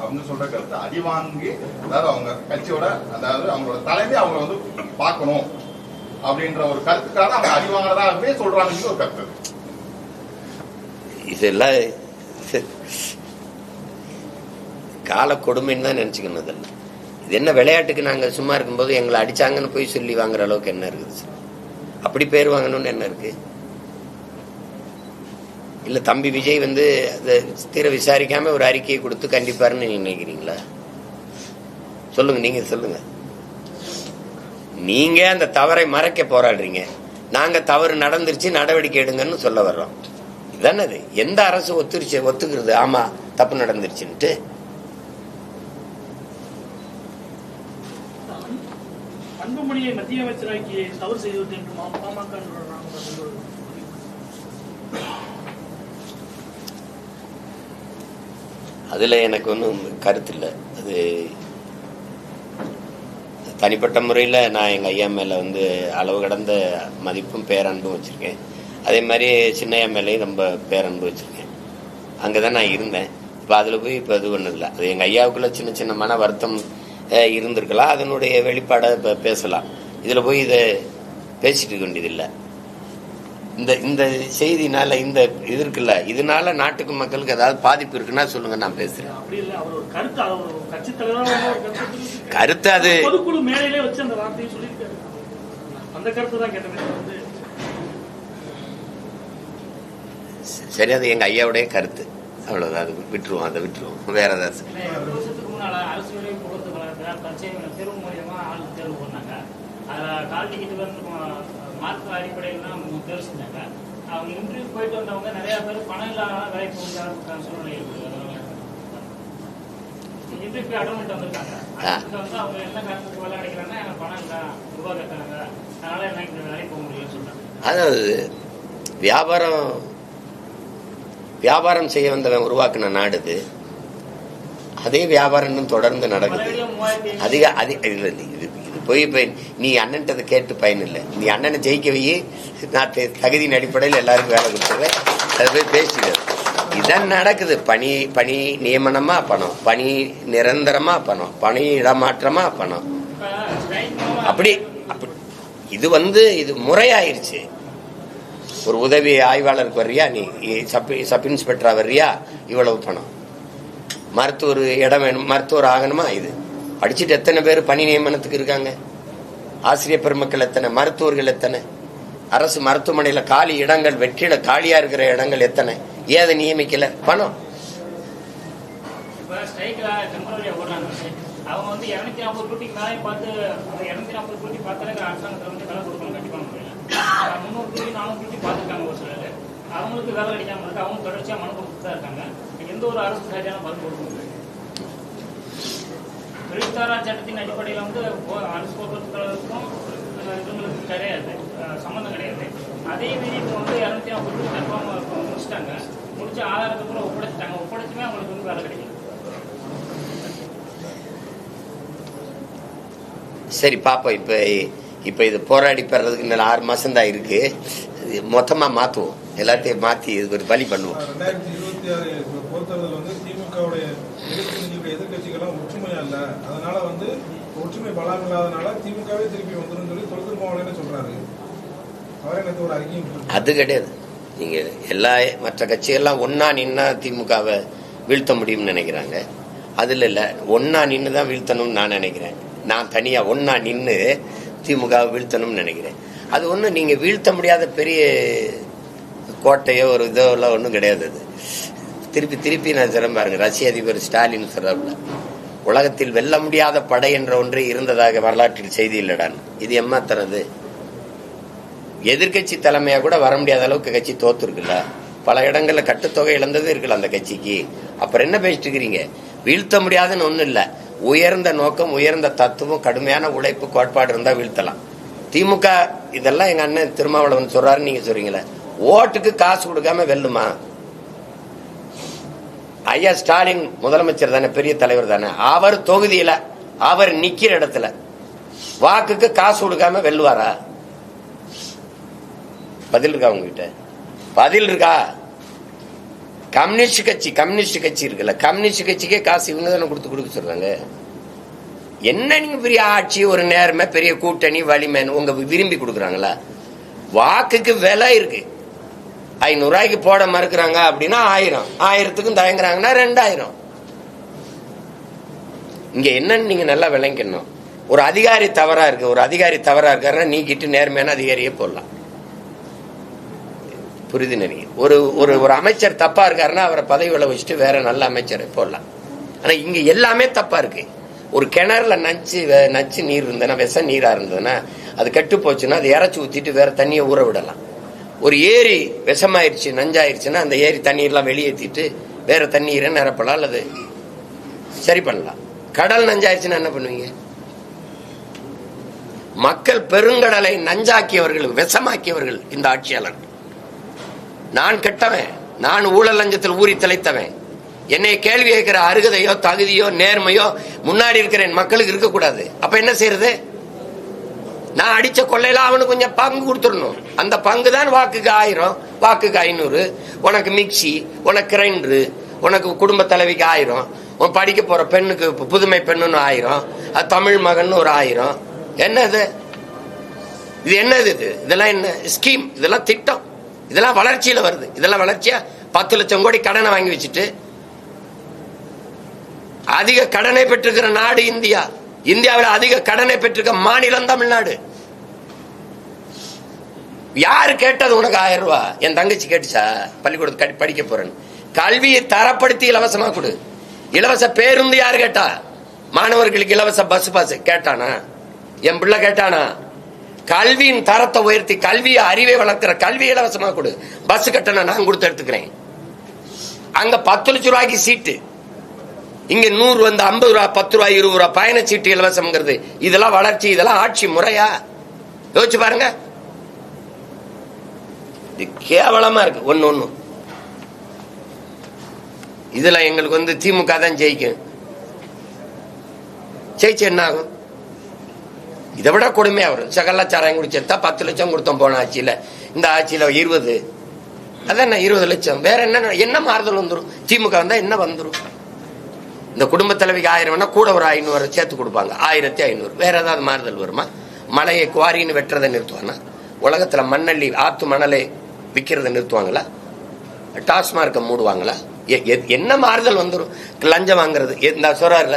அவங்க சொல்ற கருத்து அடி வாங்கி, அதாவது அவங்க கட்சியோட, அதாவது அவங்களோட தலைமை அவங்க பார்க்கணும் அப்படின்ற ஒரு கருத்துக்காக அவங்க அடி வாங்குறதாகவே சொல்றாங்க. ஒரு கருத்து இதெல்லாம் கால கொடுமைன்னு தான் நினைச்சுக்கணும். இதெல்லாம் இது என்ன விளையாட்டுக்கு நாங்க சும்மா இருக்கும்போது எங்களை அடிச்சாங்கன்னு போய் சொல்லி வாங்குற அளவுக்கு என்ன இருக்குது? அப்படி பேர் வாங்கணும்னு என்ன இருக்கு? இல்ல தம்பி விஜய் அதை தீர விசாரிக்காம ஒரு அறிக்கையை கொடுத்து கண்டிப்பாருன்னு நீங்க நினைக்கிறீங்களா? சொல்லுங்க, நீங்க சொல்லுங்க. நீங்க அந்த தவறை மறைக்க போராடுறீங்க. நாங்க தவறு நடந்துருச்சு நடவடிக்கை எடுங்கன்னு சொல்ல வர்றோம். இதுதானே அது. எந்த அரசு ஒத்துக்கிறது ஆமா தப்பு நடந்துருச்சுன்ட்டு? அன்புமணியை மத்திய அமைச்சராக்கி தவறு செய்வது என்று பாமக அதுல எனக்கு ஒன்றும் கருத்து இல்லை. அது தனிப்பட்ட முறையில் நான் எங்கள் ஐயா மேலே அளவு கடந்த மதிப்பும் பேரன்பும் வச்சுருக்கேன். அதே மாதிரி சின்னையா மேலேயும் ரொம்ப பேரன்பு வச்சுருக்கேன். அங்கே தான் நான் இருந்தேன். இப்போ அதில் போய் இப்போ இது ஒன்றும் இல்லை. அது எங்கள் ஐயாவுக்குள்ள சின்ன சின்ன மன வருத்தம் இருந்திருக்கலாம். அதனுடைய வெளிப்பாடை இப்போ பேசலாம். இதில் போய் இதை பேசிட்டு இருக்க வேண்டியதில்லை. இந்த செய்தினால இந்த இது இருக்குல்ல, இதனால நாட்டுக்கு மக்களுக்கு ஏதாவது பாதிப்பு இருக்குன்னா சொல்லுங்க, நான் பேசுறேன். கருத்து அது பொதுக்குழு மேடையிலே வச்சு அந்த வார்த்தையை சொல்லியிருக்காரு. அந்த கருத்து தான் கேட்டேன். சரி, அது எங்க ஐயாவுடைய கருத்து, அவ்வளவுதான். அது விட்டுருவோம், அதை விட்டுருவோம். வேற ஏதாவது வருஷத்துக்கு முன்னால அரசு வேலையை போகிறதுக்கு பெரும் மூலியமா ஆள் தேர்வு பண்ணாங்க. கால் டிக்கெட் வந்து மார்க் அடிப்படையில் தான் தேர்வு செஞ்சாங்க. அவங்க இன்டர்வியூ போயிட்டு வந்தவங்க நிறைய பேர் பணம் இல்லாத வேலைக்கு போக சூழ்நிலை இருக்குது. இன்டர்வியூ போய் அட்டன் பண்ணிட்டு வந்திருக்காங்க. வந்து அவங்க என்ன காரணத்துக்கு வேலை கிடைக்கிறாங்க, பணம் இல்லை, ரூபா கட்டுறாங்க, அதனால எனக்கு வேலைக்கு போக முடியலன்னு சொல்றாங்க. அதாவது வியாபாரம் செய்ய வந்தவன் உருவாக்குன நாடு இது. அதே வியாபாரம் தொடர்ந்து நடக்குது. இது போய் நீ அண்ணன்ட்டதை கேட்டு பயன் இல்லை. நீ அண்ணனை ஜெயிக்க வையே, நான் தகுதியின் அடிப்படையில் எல்லாருக்கும் வேலை கொடுத்துருவேன், அதை போய் பேசிடுது. இதான் நடக்குது. பணி நியமனமா பணம், பணி நிரந்தரமா பணம், பணி இடமாற்றமா பணம். அப்படி இது முறையாயிருச்சு. ஒரு உதவி ஆய்வாளருக்கு வர்றியா, நீ சப் இன்ஸ்பெக்டரா வர்றியா, இவ்வளவு பணம். மருத்துவர் இடம் வேணும், மருத்துவர் ஆகணுமா, இது படிச்சுட்டு எத்தனை பேர் பணி நியமனத்துக்கு இருக்காங்க? ஆசிரியர் பெருமக்கள் எத்தனை, மருத்துவர்கள் எத்தனை, அரசு மருத்துவமனையில காலி இடங்கள், வெற்றிட காலியா இருக்கிற இடங்கள் எத்தனை, ஏதை நியமிக்கல? பணம். அவங்க வந்து 240 கோடிக்கு மேலே பார்த்து 240 கோடி பார்த்தாலே அரசாங்கத்தில் வந்து வேலை கொடுக்கணும், கண்டிப்பாக முடியல. 300 கோடி 400 கோடி பார்த்துருக்காங்க ஒரு சிலர். அவங்களுக்கு வேலை கிடைக்காம இருக்கு. அவங்க தொடர்ச்சியா மனு கொடுத்துட்டு தான் இருக்காங்க. எந்த ஒரு அரசு சரியான பதில் கொடுக்க முடியாது. தொழிற்சாரா சட்டத்தின் அடிப்படையில் வந்து அரசு போக்குவரத்துக்கும் இவங்களுக்கு கிடையாது, சம்மந்தம் கிடையாது. அதே மீறி இப்போ வந்து 240 கோடி கன்ஃபார்ம் முடிச்சுட்டாங்க. முடிச்சு ஆதாரத்துக்குள்ள ஒப்படைச்சிட்டாங்க. ஒப்படைச்சுமே அவங்களுக்கு வந்து வேலை கிடைக்கும். சரி பாப்போம். இப்ப இது போராடி பெறதுக்கு இன்னும் 6 மாசம் தான் இருக்கு. மொத்தமா மாத்துவோம், எல்லாத்தையும் மாத்தி இது ஒரு பலி பண்ணுவோம். 2026 பொறுத்தவரை வந்து திமுகவுடைய எதிர்கட்சிகள்லாம் ஒற்றுமையா இல்ல, அதனால வந்து ஒற்றுமை பலம் இல்லாதனால திமுகவே திருப்பி வந்துடும் சொல்லி தொழில்நுட்பம் சொல்றாரு. அவரே எனக்கு ஒரு அறிக்கை. அது கிடையாது. நீங்க எல்லா மற்ற கட்சிகள்லாம் ஒன்னா நின்னா திமுகவை வீழ்த்த முடியும்னு நினைக்கிறாங்க. அதுல இல்ல, ஒன்னா நின்று தான் வீழ்த்தணும்னு நான் நினைக்கிறேன். நான் தனியா ஒன்னா நின்று திமுகவை வீழ்த்தணும்னு நினைக்கிறேன். அது ஒன்றும் நீங்க வீழ்த்த முடியாத பெரிய கோட்டையோ ஒரு இதோ எல்லாம் ஒன்றும் கிடையாது. அது திருப்பி நான் சொல்ல பாருங்க, ரஷ்ய அதிபர் ஸ்டாலின் சொல்றாப்புல, உலகத்தில் வெல்ல முடியாத படை என்ற ஒன்று இருந்ததாக வரலாற்றில் செய்தி இல்லடான். இது ஏமாத்துறது. எதிர்கட்சி தலைமையா கூட வர முடியாத அளவுக்கு கட்சி தோத்து இருக்குல்ல, பல இடங்கள்ல கட்டுத்தொகை இழந்தது இருக்குல்ல அந்த கட்சிக்கு. அப்புறம் என்ன பேசிட்டு இருக்கிறீங்க? வீழ்த்த முடியாதுன்னு ஒண்ணு இல்ல. உயர்ந்த நோக்கம், உயர்ந்த தத்துவம், கடுமையான உழைப்பு, கோட்பாடு இருந்தா வீழ்த்தலாம். திமுக இதெல்லாம் எங்க அண்ணன் திருமாவளவன் சொல்றாரு, நீங்க சொல்றீங்களே, ஓட்டுக்கு காசு கொடுக்காம வெல்லுமா? ஐயா ஸ்டாலின் முதலமைச்சர் தானே, பெரிய தலைவர் தானே, அவர் தொகுதியில அவர் நிக்கிற இடத்துல வாக்குக்கு காசு கொடுக்காம வெல்லுவாரா? பதில் இருக்கா உங்ககிட்ட? பதில் இருக்கா? கம்யூனிஸ்ட் கட்சி இருக்குல்ல, கம்யூனிஸ்ட் கட்சிக்கே காசு இவங்க தானே கொடுக்க சொல்றாங்க. என்ன நீங்க பெரிய ஆட்சி, ஒரு நேர்மை, பெரிய கூட்டணி, வலிமைன்னு உங்க விரும்பி கொடுக்குறாங்களா? வாக்குக்கு விலை இருக்கு. 500 ரூபாய்க்கு போட மறுக்கிறாங்க அப்படின்னா 1000க்கும் தயங்குறாங்கன்னா 2000. இங்க என்னன்னு நீங்க நல்லா விளங்கணும். ஒரு அதிகாரி தவறா இருக்காருன்னா நீக்கிட்டு நேர்மையான அதிகாரியே போடலாம். புரியுது நினைக்க. ஒரு அமைச்சர் தப்பா இருக்காருன்னா அவரை பதவி வச்சுட்டு வேற நல்ல அமைச்சரை போடலாம். ஆனா இங்க எல்லாமே தப்பா இருக்கு. ஒரு கிணறுல நச்சு நீர் இருந்ததுன்னா, விஷ நீரா இருந்ததுன்னா, அது கெட்டு போச்சுன்னா அது இறச்சி ஊத்திட்டு வேற தண்ணியை ஊற விடலாம். ஒரு ஏரி விஷமாயிருச்சு, நஞ்சாயிருச்சுன்னா அந்த ஏரி தண்ணீர்லாம் வெளியேற்றிட்டு வேற தண்ணீரை நிரப்பலாம் அல்லது சரி பண்ணலாம். கடல் நஞ்சாயிருச்சுன்னா என்ன பண்ணுவீங்க? மக்கள் பெருங்கடலை நஞ்சாக்கியவர்கள், விஷமாக்கியவர்கள் இந்த ஆட்சியாளர். நான் கெட்டவன், நான் ஊழல் லஞ்சத்தில் ஊறி திளைத்தவன், என்னை கேள்வி கேட்கிற அருகதையோ தகுதியோ நேர்மையோ முன்னாடி இருக்கிற மக்களுக்கு இருக்கக்கூடாது. அப்ப என்ன செய்யறது? நான் அடிச்ச கொள்ளையில அவனுக்கு கொஞ்சம் பங்கு கொடுத்துடணும். அந்த பங்கு தான் வாக்குக்கு 1000, வாக்குக்கு 500, உனக்கு மிக்சி, உனக்கு கிரைண்டரு, உனக்கு குடும்ப தலைவிக்கு 1000, உன் படிக்க போற பெண்ணுக்கு புதுமை பெண்ணுன்னு 1000, அது தமிழ் மகன் ஒரு 1000. என்னது இது? என்னது இது? இதெல்லாம் என்ன ஸ்கீம்? இதெல்லாம் திட்டம். இதெல்லாம் வளர்ச்சியில வருது. இதெல்லாம் வளர்ச்சியா? 10 லட்சம் கோடி கடனை வாங்கி வச்சுட்டு அதிக கடனை பெற்றிருக்கிற நாடு இந்தியா. இந்தியாவில் அதிக கடனை பெற்றிருக்க மாநிலம் தமிழ்நாடு. யாரு கேட்டது உனக்கு 1000 ரூபாய்? என் தங்கச்சி கேட்டுச்சா பள்ளிக்கூடத்து படிக்க போறேன்னு? கல்வியை தரப்படுத்தி இலவசமா கொடு. இலவச பேருந்து யாரு கேட்டா? மாணவர்களுக்கு இலவச பஸ் பாஸ் கேட்டானா? என் பிள்ளை கேட்டானா? கல்வியின் தரத்தை உயர்த்தி கல்வியை அறிவை வளர்க்கிற கல்வி இலவசமா கொடு. பஸ் கட்டணம் நான் கொடுத்து எடுத்துக்கிறேன். அங்க 10 லட்சம் ரூபாய்க்கு சீட்டு, இங்க 100 வந்து 50 ரூபா, 10 ரூபாய், 20 ரூபா பயணச்சீட்டு இலவசம்ங்கிறது. இதெல்லாம் வளர்ச்சி, இதெல்லாம் ஆட்சி முறையா? யோசிச்சு பாருங்க. இது கேவலமா இருக்கு. ஒன்னு இதுல எங்களுக்கு வந்து திமுக தான் ஜெயிக்கும். ஜெயிச்சு என்ன ஆகும்? இதை விட கொடுமையா வரும். கள்ளச்சாராயம் குடிச்சா 10 லட்சம் கொடுத்தோம் போன ஆட்சியில. இந்த ஆட்சியில 20. அதான் 20 லட்சம். வேற என்ன மாறுதல் வந்துடும்? திமுக வந்தா என்ன வந்துடும்? இந்த குடும்ப தலைவிக்கு 1000 வேணா கூட ஒரு 500 சேர்த்து கொடுப்பாங்க. 1500. வேற ஏதாவது மாறுதல் வருமா? மலையை குவாரின்னு வெட்டுறதை நிறுத்துவானா? உலகத்துல மண்ணள்ளி ஆத்து மணலை விற்கிறத நிறுத்துவாங்களா? டாஸ்மார்க்க மூடுவாங்களா? என்ன மாறுதல் வந்துடும்? லஞ்சம் வாங்குறது சொல்றாருல,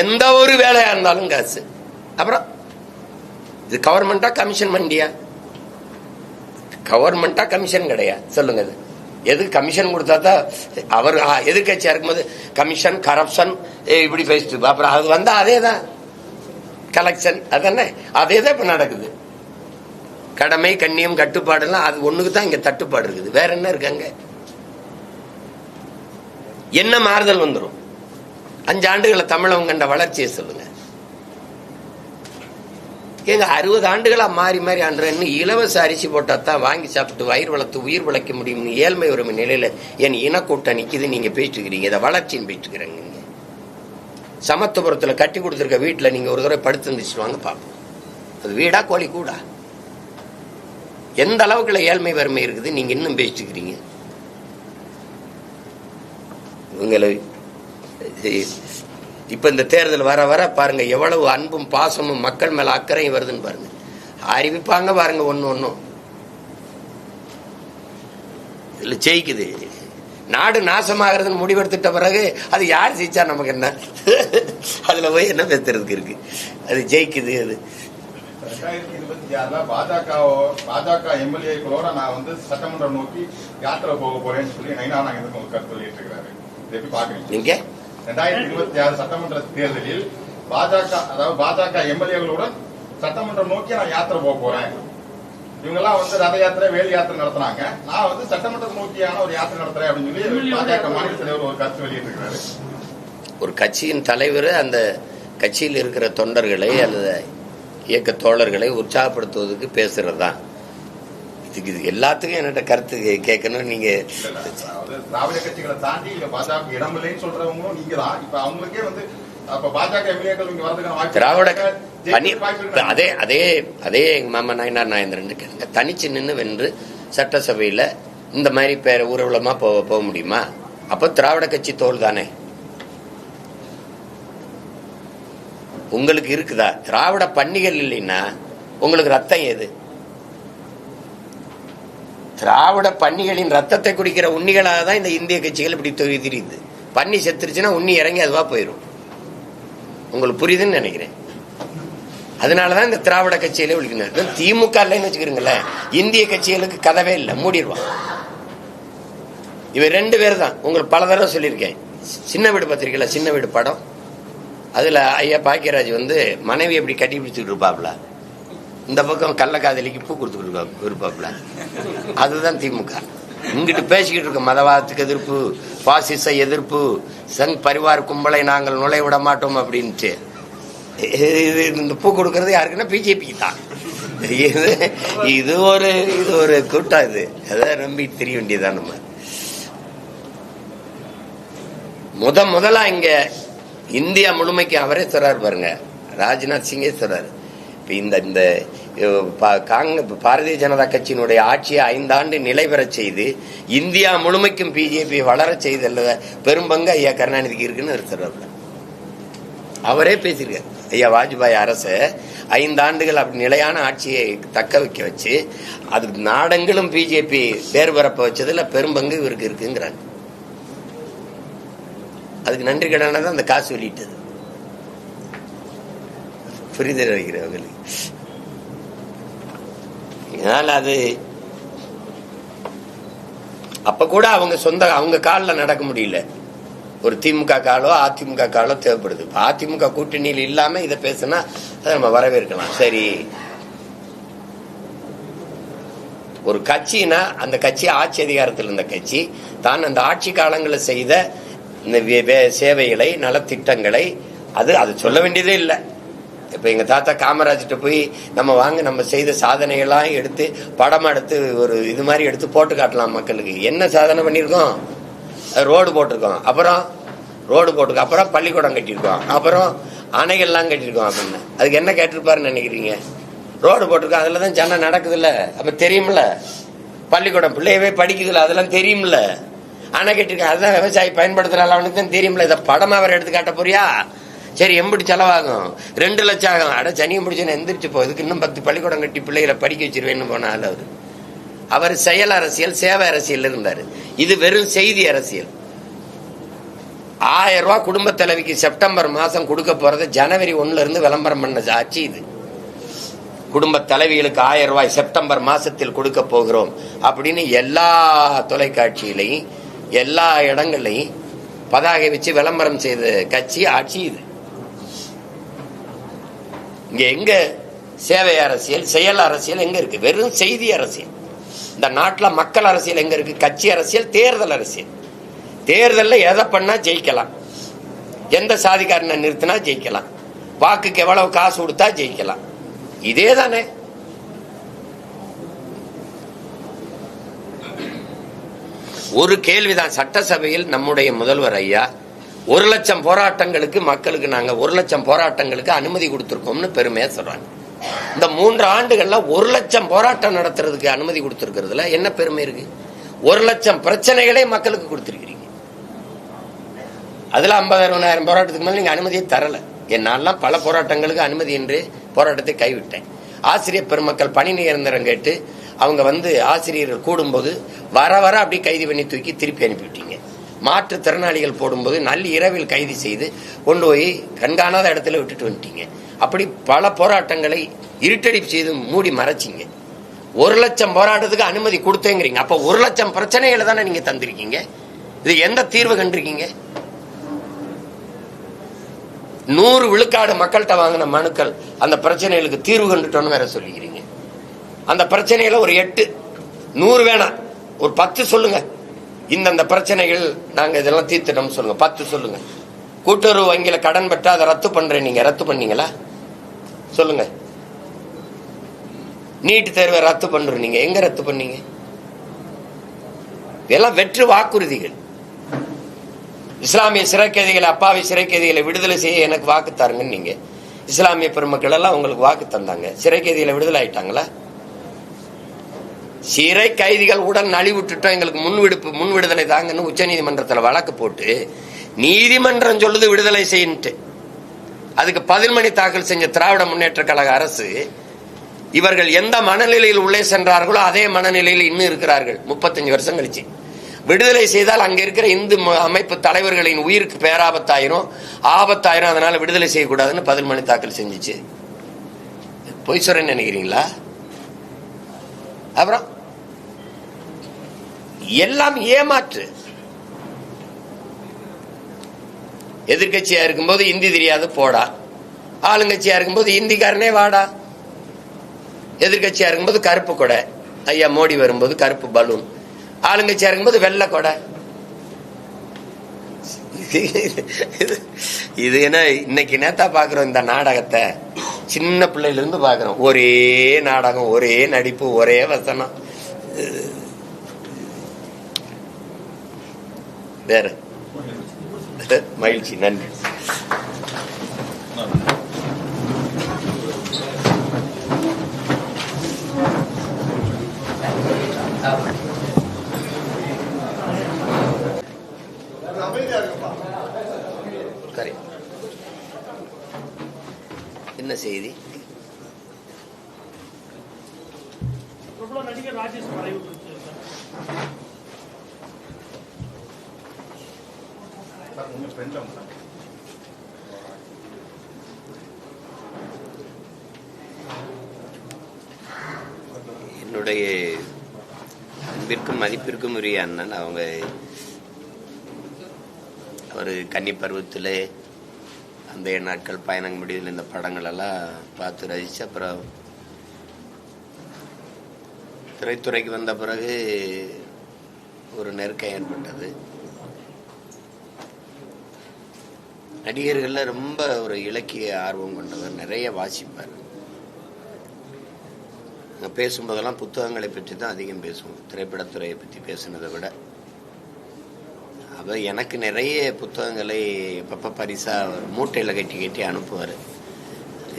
எந்த ஒரு வேலையா இருந்தாலும் காசு. அப்புறம் இது கவர்மெண்டா கமிஷன் மண்டியா? கவர்மெண்டா கமிஷன் கிடையாது. சொல்லுங்க, இது எதுக்கு கமிஷன் கொடுத்தா தான்? அவர் எதிர்கட்சியா இருக்கும்போது கமிஷன் கரப்ஷன் இப்படி பேசிட்டு, அப்புறம் அது வந்தா அதே தான் கலெக்ஷன். அதானே, அதே தான் இப்ப நடக்குது. கடமை கண்ணியம் கட்டுப்பாடுலாம் அது ஒண்ணுக்கு தான் இங்க தட்டுப்பாடு இருக்குது. வேற என்ன இருக்காங்க? என்ன மாறுதல் வந்துடும்? 5 ஆண்டுகளை தமிழகம் கண்ட வளர்ச்சியை சொல்லுங்க. எங்க 60 ஆண்டுகளா மாறி மாறி ஆண்டு இலவச அரிசி போட்டா தான் வாங்கி சாப்பிட்டு வயிறு வளர்த்து உயிர் வளர்க்க முடியும். ஏழ்மை வறுமை நிலையில என் இனக்கூட்டம் நிக்குது. நீங்க பேசிட்டு இருக்கிறீங்க, இதை வளர்ச்சின்னு பேசிட்டு இருக்கிறீங்க. சமத்துவபுரத்துல கட்டி கொடுத்துருக்க வீட்டுல நீங்க ஒரு தடவை படுத்து இருந்துச்சு வாங்க பாப்போம். அது வீடா கோழி கூடா? எந்த அளவுக்குள்ள ஏழ்மை வறுமை இருக்குது நீங்க இன்னும் பேசிட்டு இருக்கிறீங்க? உங்களை இப்ப இந்த தேர்தல் வர வர பாருங்க எவ்வளவு அன்பும் பாசமும் மக்கள் மேல அக்கறையும் வருதுன்னு பாருங்க. அறிவிப்பாங்க பாருங்க ஒன்னும் இதுல ஜெயிக்குது. நாடு நாசமாகிறதுன்னு முடிவெடுத்துட்ட பிறகு அது யார் ஜெயிச்சா நமக்கு என்ன? அதுல போய் என்ன பேசுறதுக்கு இருக்கு? அது ஜெயிக்குது. அது 2026 பாஜக எம்எல்ஏக்களோட நான் வந்து சட்டமன்றம் நோக்கி யாத்திரை போக போறேன்னு சொல்லி நைனா நாங்க கருத்து சொல்லிட்டு இருக்கிறாரு. எப்படி பாக்குறீங்க நீங்க? 2026 சட்டமன்ற தேர்தலில் பாஜக எம்எல்ஏகளுடன் சட்டமன்றம் நோக்கி நான் யாத்திரை போக போறேன். இவங்க எல்லாம் வந்து ரத யாத்திரை, வேல் யாத்திரை நடத்துறாங்க. நான் வந்து சட்டமன்றத்தை நோக்கியான ஒரு யாத்திரை நடத்துறேன் அப்படின்னு சொல்லி பாஜக மாநில தலைவர் ஒரு கருத்து வெளியிட்டிருக்கிறாரு. ஒரு கட்சியின் தலைவர் அந்த கட்சியில் இருக்கிற தொண்டர்களை அல்லது இயக்க தோழர்களை உற்சாகப்படுத்துவதற்கு பேசுறதுதான். இதுக்கு எல்லாத்துக்கும் என்னோட கருத்து கேட்கணும். நீங்க திராவிட கட்சிகளை தாண்டி இங்க பாஜக இடமில்லைன்னு சொல்றவங்களும் நீங்க தான். இப்ப அவங்களுக்கே வந்து பாஜக எம்எல்ஏக்கள் இங்க வரதுக்கான திராவிட அதே எங்க மாமா நாயனார் நாயந்திரன் கேளுங்க. தனிச்சு நின்று வென்று சட்டசபையில இந்த மாதிரி பேர ஊர்வலமா போக முடியுமா? அப்ப திராவிட கட்சி தோல் தானே உங்களுக்கு இருக்குதா? திராவிட பன்னிகள் இல்லைன்னா உங்களுக்கு ரத்தம் ஏது? திராவிட பன்னிகளின் ரத்தத்தை குடிக்கிற உண்ணிகளாக தான் இந்த இந்திய கட்சிகள் இப்படி தெரியுது. பன்னி செத்துருச்சுன்னா உண்ணி இறங்கி அதுவா போயிடும். உங்களுக்கு புரியுதுன்னு நினைக்கிறேன். அதனாலதான் இந்த திராவிட கட்சியில விழிக்கணும். திமுக இல்லைன்னு வச்சுக்கிறீங்களேன், இந்திய கட்சிகளுக்கு கதவே இல்லை, மூடிடுவான். இவன் 2 பேர் தான். உங்களுக்கு பல தடவை சொல்லியிருக்கேன். சின்ன வீடு பத்திரிக்கையில சின்ன வீடு படம், அதுல ஐயா பாக்கியராஜ் வந்து மனைவி எப்படி கட்டி பிடிச்சிட்டு இருப்பாப்ல, இந்த பக்கம் கள்ளக்காதலிக்கு பூ கொடுத்துக்கிட்டு இருப்பாப்ல. அதுதான் திமுக. இங்கிட்டு பேசிக்கிட்டு இருக்க மதவாதத்துக்கு எதிர்ப்பு, பாசிச எதிர்ப்பு, சங் பரிவார் கும்பலை நாங்கள் நுழைவிட மாட்டோம் அப்படின்ட்டு இந்த பூ கொடுக்கறது யாருக்குன்னா பிஜேபிக்கு தான். இது ஒரு கூட்டம். இது அதை நம்பி தெரிய வேண்டியதான். நம்ம முதலா இங்க இந்தியா முழுமைக்கு அவரே சொல்றாரு பாருங்க, ராஜ்நாத் சிங்கே சொல்றாரு. இந்த பாரதிய ஜனதா கட்சியினுடைய ஆட்சியை 5 ஆண்டு நிலை பெறச் செய்து இந்தியா முழுமைக்கும் பிஜேபி வளர செய்தல்ல பெரும்பங்கு ஐயா கருணாநிதிக்கு இருக்குன்னு சொல்றாரு. அவரே பேசியிருக்காரு. ஐயா வாஜ்பாய் அரசு 5 ஆண்டுகள் அப்படி நிலையான ஆட்சியை தக்க வைக்க வச்சு அதுக்கு நாடெங்கிலும் பிஜேபி பேர் பரப்ப வச்சதுல பெரும்பங்கு இவருக்கு இருக்குங்கிறாங்க. அதுக்கு நன்றி கடனாதான் அந்த காசு வெளியிட்டது. புரிதல் வைக்கிறவங்களுக்கு. அதனால அது அப்ப கூட அவங்க காலில் நடக்க முடியல. ஒரு திமுக காலோ அதிமுக காலோ தேவைப்படுது. அதிமுக கூட்டணியில் இல்லாம இதை பேசினா அதை நம்ம வரவேற்கலாம். சரி, ஒரு கட்சினா அந்த கட்சி ஆட்சி அதிகாரத்தில் இருந்த கட்சி தான் அந்த ஆட்சி காலங்களில் செய்த இந்த சேவைகளை நலத்திட்டங்களை அது சொல்ல வேண்டியதே இல்லை. இப்போ எங்கள் தாத்தா காமராஜ்கிட்ட போய் நம்ம செய்த சாதனைகள்லாம் எடுத்து படமாக எடுத்து ஒரு இது மாதிரி எடுத்து போட்டு காட்டலாம் மக்களுக்கு. என்ன சாதனை பண்ணியிருக்கோம்? ரோடு போட்டிருக்கோம், அப்புறம் பள்ளிக்கூடம் கட்டியிருக்கோம், அப்புறம் அணைகள்லாம் கட்டியிருக்கோம் அப்படின்னு. அதுக்கு என்ன கேட்டிருப்பாருன்னு நினைக்கிறீங்க? ரோடு போட்டிருக்கோம், அதில் தான் ஜனம் நடக்குதுல்ல, அப்போ தெரியுமில்ல. பள்ளிக்கூடம் பிள்ளையவே படிக்குதுல்ல, அதெல்லாம் தெரியுமில்ல. அணை கட்டியிருக்கேன், அதுதான் விவசாயி பயன்படுத்துகிறாள், அவனுக்கு தான் தெரியுமில்ல. இதை படமாக வேறு எடுத்து காட்ட போறியா? சரி, எம்பிடி செலவாகும்? 2 லட்சம் ஆகும். அட சனியம் பிடிச்சேன்னு எந்திரிச்சு போ, இதுக்கு இன்னும் 10 பள்ளிக்கூடம் கட்டி பிள்ளைகளை படிக்க வச்சிருவேன்னு போனால அவர் செயல் அரசியல், சேவை அரசியல் இருந்தார். இது வெறும் செய்தி அரசியல். 1000 ரூபாய் குடும்ப தலைவிக்கு செப்டம்பர் மாசம் கொடுக்க போறது ஜனவரி 1ல இருந்து விளம்பரம் பண்ண ஆட்சி இது. குடும்ப தலைவிகளுக்கு 1000 ரூபாய் செப்டம்பர் மாசத்தில் கொடுக்க போகிறோம் அப்படின்னு எல்லா தொலைக்காட்சியிலையும் எல்லா இடங்கள்லையும் பதாகை வச்சு விளம்பரம் செய்த கட்சி ஆட்சி இது. இங்க எங்க சேவை அரசியல், செயல் அரசியல் எங்க இருக்கு? வெறும் செய்தி அரசியல். இந்த நாட்டில் மக்கள் அரசியல் எங்க இருக்கு? கட்சி அரசியல், தேர்தல் அரசியல். தேர்தலில் எதை பண்ணா ஜெயிக்கலாம், எந்த சாதிக்காரனை நிறுத்தினா ஜெயிக்கலாம், வாக்குக்கு எவ்வளவு காசு கொடுத்தா ஜெயிக்கலாம். இதே தானே. ஒரு கேள்விதான். சட்டசபையில் நம்முடைய முதல்வர் ஐயா 1 லட்சம் போராட்டங்களுக்கு மக்களுக்கு நாங்க 1 லட்சம் போராட்டங்களுக்கு அனுமதி கொடுத்திருக்கோம்னு பெருமையா சொல்றாங்க. இந்த 3 ஆண்டுகள்ல 1 லட்சம் போராட்டம் நடத்துறதுக்கு அனுமதி கொடுத்திருக்கிறதுல என்ன பெருமை இருக்கு? 1 லட்சம் பிரச்சனைகளே மக்களுக்கு கொடுத்திருக்கிறீங்க. அதுல 50,000 போராட்டத்துக்கு மேல நீங்க அனுமதியை தரல. என்னாலாம் பல போராட்டங்களுக்கு அனுமதி என்று போராட்டத்தை கைவிட்டேன். ஆசிரியர் பெருமக்கள் பணி நிரந்தரம் கேட்டு அவங்க ஆசிரியர்கள் கூடும்போது வர அப்படி கைது பண்ணி தூக்கி திருப்பி அனுப்பிவிட்டீங்க. மாற்றுத்திறனாளிகள் போடும்போது நல்ல இரவில் கைது செய்து கொண்டு போய் கண்காணாத இடத்துல விட்டுட்டு வந்துட்டீங்க. அப்படி பல போராட்டங்களை இருட்டடிப்பு செய்து மூடி மறைச்சிங்க. 1 லட்சம் போராட்டத்துக்கு அனுமதி கொடுத்தேங்கிறீங்க. அப்ப 1 லட்சம் பிரச்சனைகளை தானே நீங்க தந்திருக்கீங்க. இது எந்த தீர்வு கண்டிருக்கீங்க? 100 விழுக்காடு மக்கள்கிட்ட வாங்கின மனுக்கள் அந்த பிரச்சனைகளுக்கு தீர்வு கண்டுட்டோன்னு வேற சொல்லிக்கிறீங்க. அந்த பிரச்சனைகளை ஒரு 8, 100 வேணாம், ஒரு 10 சொல்லுங்க. இந்த பிரச்சனைகள் நாங்க இதெல்லாம் தீர்த்துட்டோம் சொல்லுங்க, 10 சொல்லுங்க. கூட்டுறவு வங்கியில கடன் பெற்றா அதை ரத்து பண்றேன், நீங்க ரத்து பண்ணீங்களா? சொல்லுங்க. நீட் தேர்வை ரத்து பண்றோம், நீங்க எங்க ரத்து பண்ணீங்க? இதெல்லாம் வெற்று வாக்குறுதிகள். இஸ்லாமிய சிறை கைதிகளை, அப்பாவி சிறை கைதிகளை விடுதலை செய்ய எனக்கு வாக்கு தாருங்கன்னு நீங்க இஸ்லாமிய பெருமக்கள் எல்லாம் உங்களுக்கு வாக்கு தந்தாங்க. சிறை கைதிகளை விடுதலை ஆயிட்டாங்களா? சிறை கைதிகள் உடன் நலிவுட்டுட்டோம், எங்களுக்கு முன் விடுதலை தாங்கன்னு உச்ச நீதிமன்றத்தில் வழக்கு போட்டு நீதிமன்றம் சொல்லுது விடுதலை செய்யிட்டு. அதுக்கு பதில் மணி தாக்கல் செஞ்ச திராவிட முன்னேற்ற கழக அரசு இவர்கள் எந்த மனநிலையில் உள்ளே சென்றார்களோ அதே மனநிலையில் இன்னும் இருக்கிறார்கள். 35 வருஷம் கழிச்சு விடுதலை செய்தால் அங்க இருக்கிற இந்து அமைப்பு தலைவர்களின் உயிருக்கு பேராபத்தாயிரும், அதனால விடுதலை செய்யக்கூடாதுன்னு பதில் மணி தாக்கல் செஞ்சிச்சு. பொய் சொல்றேன்னு நினைக்கிறீங்களா? அப்புறம் எல்லாம் ஏமாற்று. எதிர்கட்சியா இருக்கும்போது இந்தி தெரியாது போடா, ஆளுங்கட்சியா இருக்கும்போது இந்திக்காரனே வாடா. எதிர்கட்சியா இருக்கும்போது கருப்பு கொடை, ஐயா மோடி வரும்போது கருப்பு பலூன், ஆளுங்கட்சியா இருக்கும்போது வெள்ளை கொடை. இது என்ன இன்னைக்கு நேத்தா பாக்குறோம் இந்த நாடகத்தை? சின்ன பிள்ளையில இருந்து பாக்குறோம். ஒரே நாடகம், ஒரே நடிப்பு, ஒரே வசனம். வேற மகிழ்ச்சி. நன்றி. என்ன செய்தி? நடிகர் ராஜேஷ் மறைவு என்னுடைய அன்பிற்கும் மதிப்பிற்கும் உரிய அண்ணன். அவர் கன்னி பருவத்தில் அந்த நாட்கள் பயணம் முடியல இந்த படங்கள் எல்லாம் பார்த்து ரசிச்சு அப்புறம் திரைத்துறைக்கு வந்த பிறகு ஒரு நெருக்கம் ஏற்பட்டது. நடிகர்கள்ல ரொம்ப ஒரு இலக்கிய ஆர்வம் கொண்டவர், நிறைய வாசிப்பார். பேசும்போதெல்லாம் புத்தகங்களை பற்றி தான் அதிகம் பேசுவோம், திரைப்படத்துறையை பற்றி பேசுனதை விட. அவர் எனக்கு நிறைய புத்தகங்களை எப்பப்போ பரிசா மூட்டையில் கட்டி கட்டி அனுப்புவார்.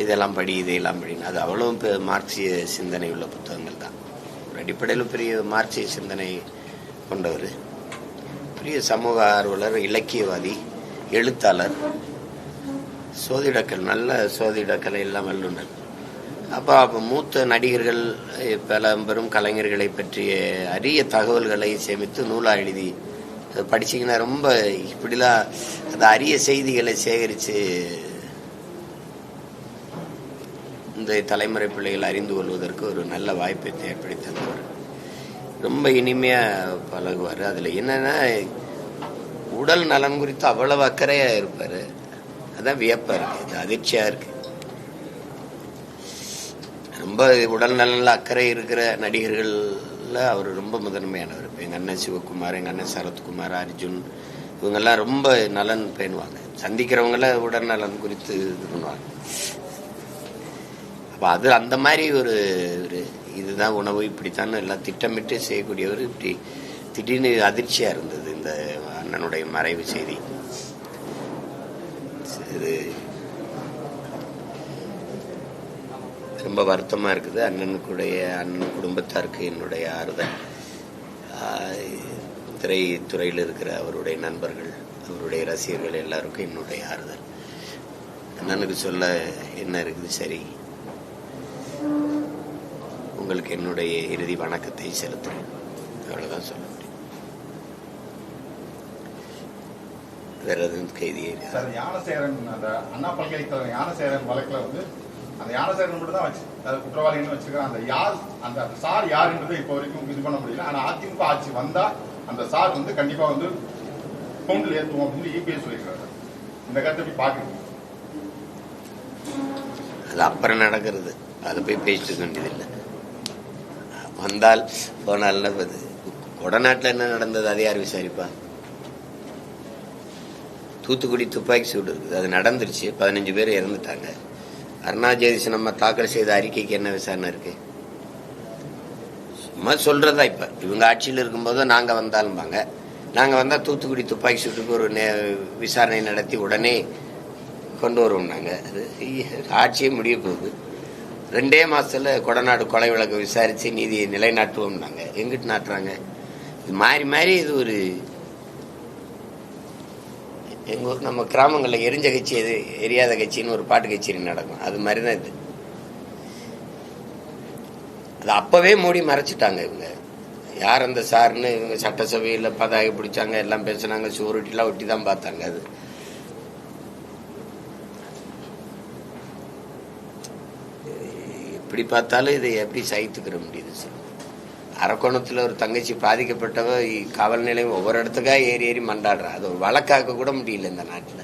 இதெல்லாம் படி, இதையெல்லாம் படின்னு. அது அவ்வளோ மார்க்சிய சிந்தனை உள்ள புத்தகங்கள் தான். ஒரு அடிப்படையில் பெரிய மார்க்சிய சிந்தனை கொண்டவர், பெரிய சமூக ஆர்வலர், இலக்கியவாதி, எழுத்தாளர், சோதிடக்கல், நல்ல சோதிடக்கலை எல்லாம் வல்லுனர். அப்போ மூத்த நடிகர்கள், பழம்பெரும் கலைஞர்களை பற்றிய அரிய தகவல்களை சேமித்து நூலாக எழுதி படிச்சிங்கன்னா ரொம்ப இப்படிலாம் அந்த அரிய செய்திகளை சேகரித்து இந்த தலைமுறை பிள்ளைகள் அறிந்து கொள்வதற்கு ஒரு நல்ல வாய்ப்பை ஏற்படுத்தி தந்தவர். ரொம்ப இனிமையாக பழகுவார். அதில் என்னென்னா உடல் நலன் குறித்து அவ்வளவு அக்கறையாக இருப்பார். அதான் வியப்பாக இருக்குது, இது அதிர்ச்சியாக இருக்குது. ரொம்ப உடல் நலனில் அக்கறை இருக்கிற நடிகர்களில் அவர் ரொம்ப முதன்மையானவர். இப்போ எங்கள் அண்ணன் சிவகுமார், எங்கள் அண்ணன் சரத்குமார், அர்ஜுன், இவங்கெல்லாம் ரொம்ப நலன் பேணுவாங்க. சந்திக்கிறவங்கள உடல் நலன் குறித்து இது பண்ணுவாங்க. அப்போ அது அந்த மாதிரி ஒரு இதுதான் உணவு, இப்படித்தான் எல்லாம் திட்டமிட்டு செய்யக்கூடியவர். இப்படி திடீர்னு அதிர்ச்சியாக இருந்தது இந்த அண்ணனுடைய மறைவு செய்தி. இது ரொம்ப வருத்தமாக இருக்குது. அண்ணன் குடும்பத்தாருக்கு என்னுடைய ஆறுதல். திரைத்துறையில் இருக்கிற அவருடைய நண்பர்கள், அவருடைய ரசிகர்கள் எல்லாருக்கும் என்னுடைய ஆறுதல். அண்ணனுக்கு சொல்ல என்ன இருக்குது, சரி, உங்களுக்கு என்னுடைய இறுதி வணக்கத்தை செலுத்துறேன், அவ்வளவுதான் சொல்ல முடியும். வேற எதுவும் கைதியே சார். ஞானசேகரன், அந்த அண்ணா பல்கலைக்கழகம் ஞானசேகரன் வழக்குல வந்து அந்த ஞானசேகரன் மட்டும் தான் வச்சு குற்றவாளின்னு வச்சிருக்காங்க. அந்த சார் யாருன்றது இப்போ வரைக்கும் இது பண்ண முடியல. ஆனா அதிமுக ஆட்சி வந்தா அந்த சார் வந்து கண்டிப்பா வந்து கவுண்டில் ஏற்றுவோம் அப்படின்னு இபிஎஸ் சொல்லியிருக்காரு. இந்த கருத்தை போய் பாக்குறீங்க? அது அப்புறம் நடக்கிறது, அதை போய் பேசிட்டு வேண்டியதில்லை. வந்தால் போனால் கொடநாட்டில் என்ன நடந்தது அதை யார் விசாரிப்பா? தூத்துக்குடி துப்பாக்கி சூடு இருக்குது, அது நடந்துருச்சு, 15 பேர் இறந்துட்டாங்க. அருணா ஜெகதீஷ் நம்ம தாக்கல் செய்த அறிக்கைக்கு என்ன விசாரணை இருக்கு? சும்மா சொல்றதா. இப்ப இவங்க ஆட்சியில் இருக்கும்போது நாங்க வந்தாலும்பாங்க, நாங்க வந்தா தூத்துக்குடி துப்பாக்கி சூட்டுக்கு ஒரு விசாரணை நடத்தி உடனே கொண்டு வருவோம். நாங்க அது ஆட்சியே முடிய போகுது. 2 மாசத்துல கொடநாடு கொலை வழக்கு விசாரிச்சு நீதியை நிலைநாட்டுவோம். நாங்க எங்கிட்டு நாட்டுறாங்க? இது மாறி மாறி இது ஒரு எங்க ஊர் நம்ம கிராமங்களில் எரிஞ்ச கட்சி எது எரியாத கட்சின்னு ஒரு பாட்டு கச்சேரி நடக்கும். அது மாதிரிதான் இது. அது அப்பவே மூடி மறைச்சிட்டாங்க இவங்க. யார் அந்த சார்னு இவங்க சட்டசபையில் பதாகை பிடிச்சாங்க, எல்லாம் பேசினாங்க, சூரிட்டிலாம் ஒட்டி தான் பார்த்தாங்க. அது எப்படி பார்த்தாலும் இதை எப்படி சகித்துக்கிற முடியுது சார்? அரக்கோணத்தில் ஒரு தங்கச்சி பாதிக்கப்பட்டவ காவல் நிலையம் ஒவ்வொரு இடத்துக்கா ஏறி ஏறி மண்டாடுறா. அது ஒரு வழக்காக்க கூட முடியல இந்த நாட்டில்.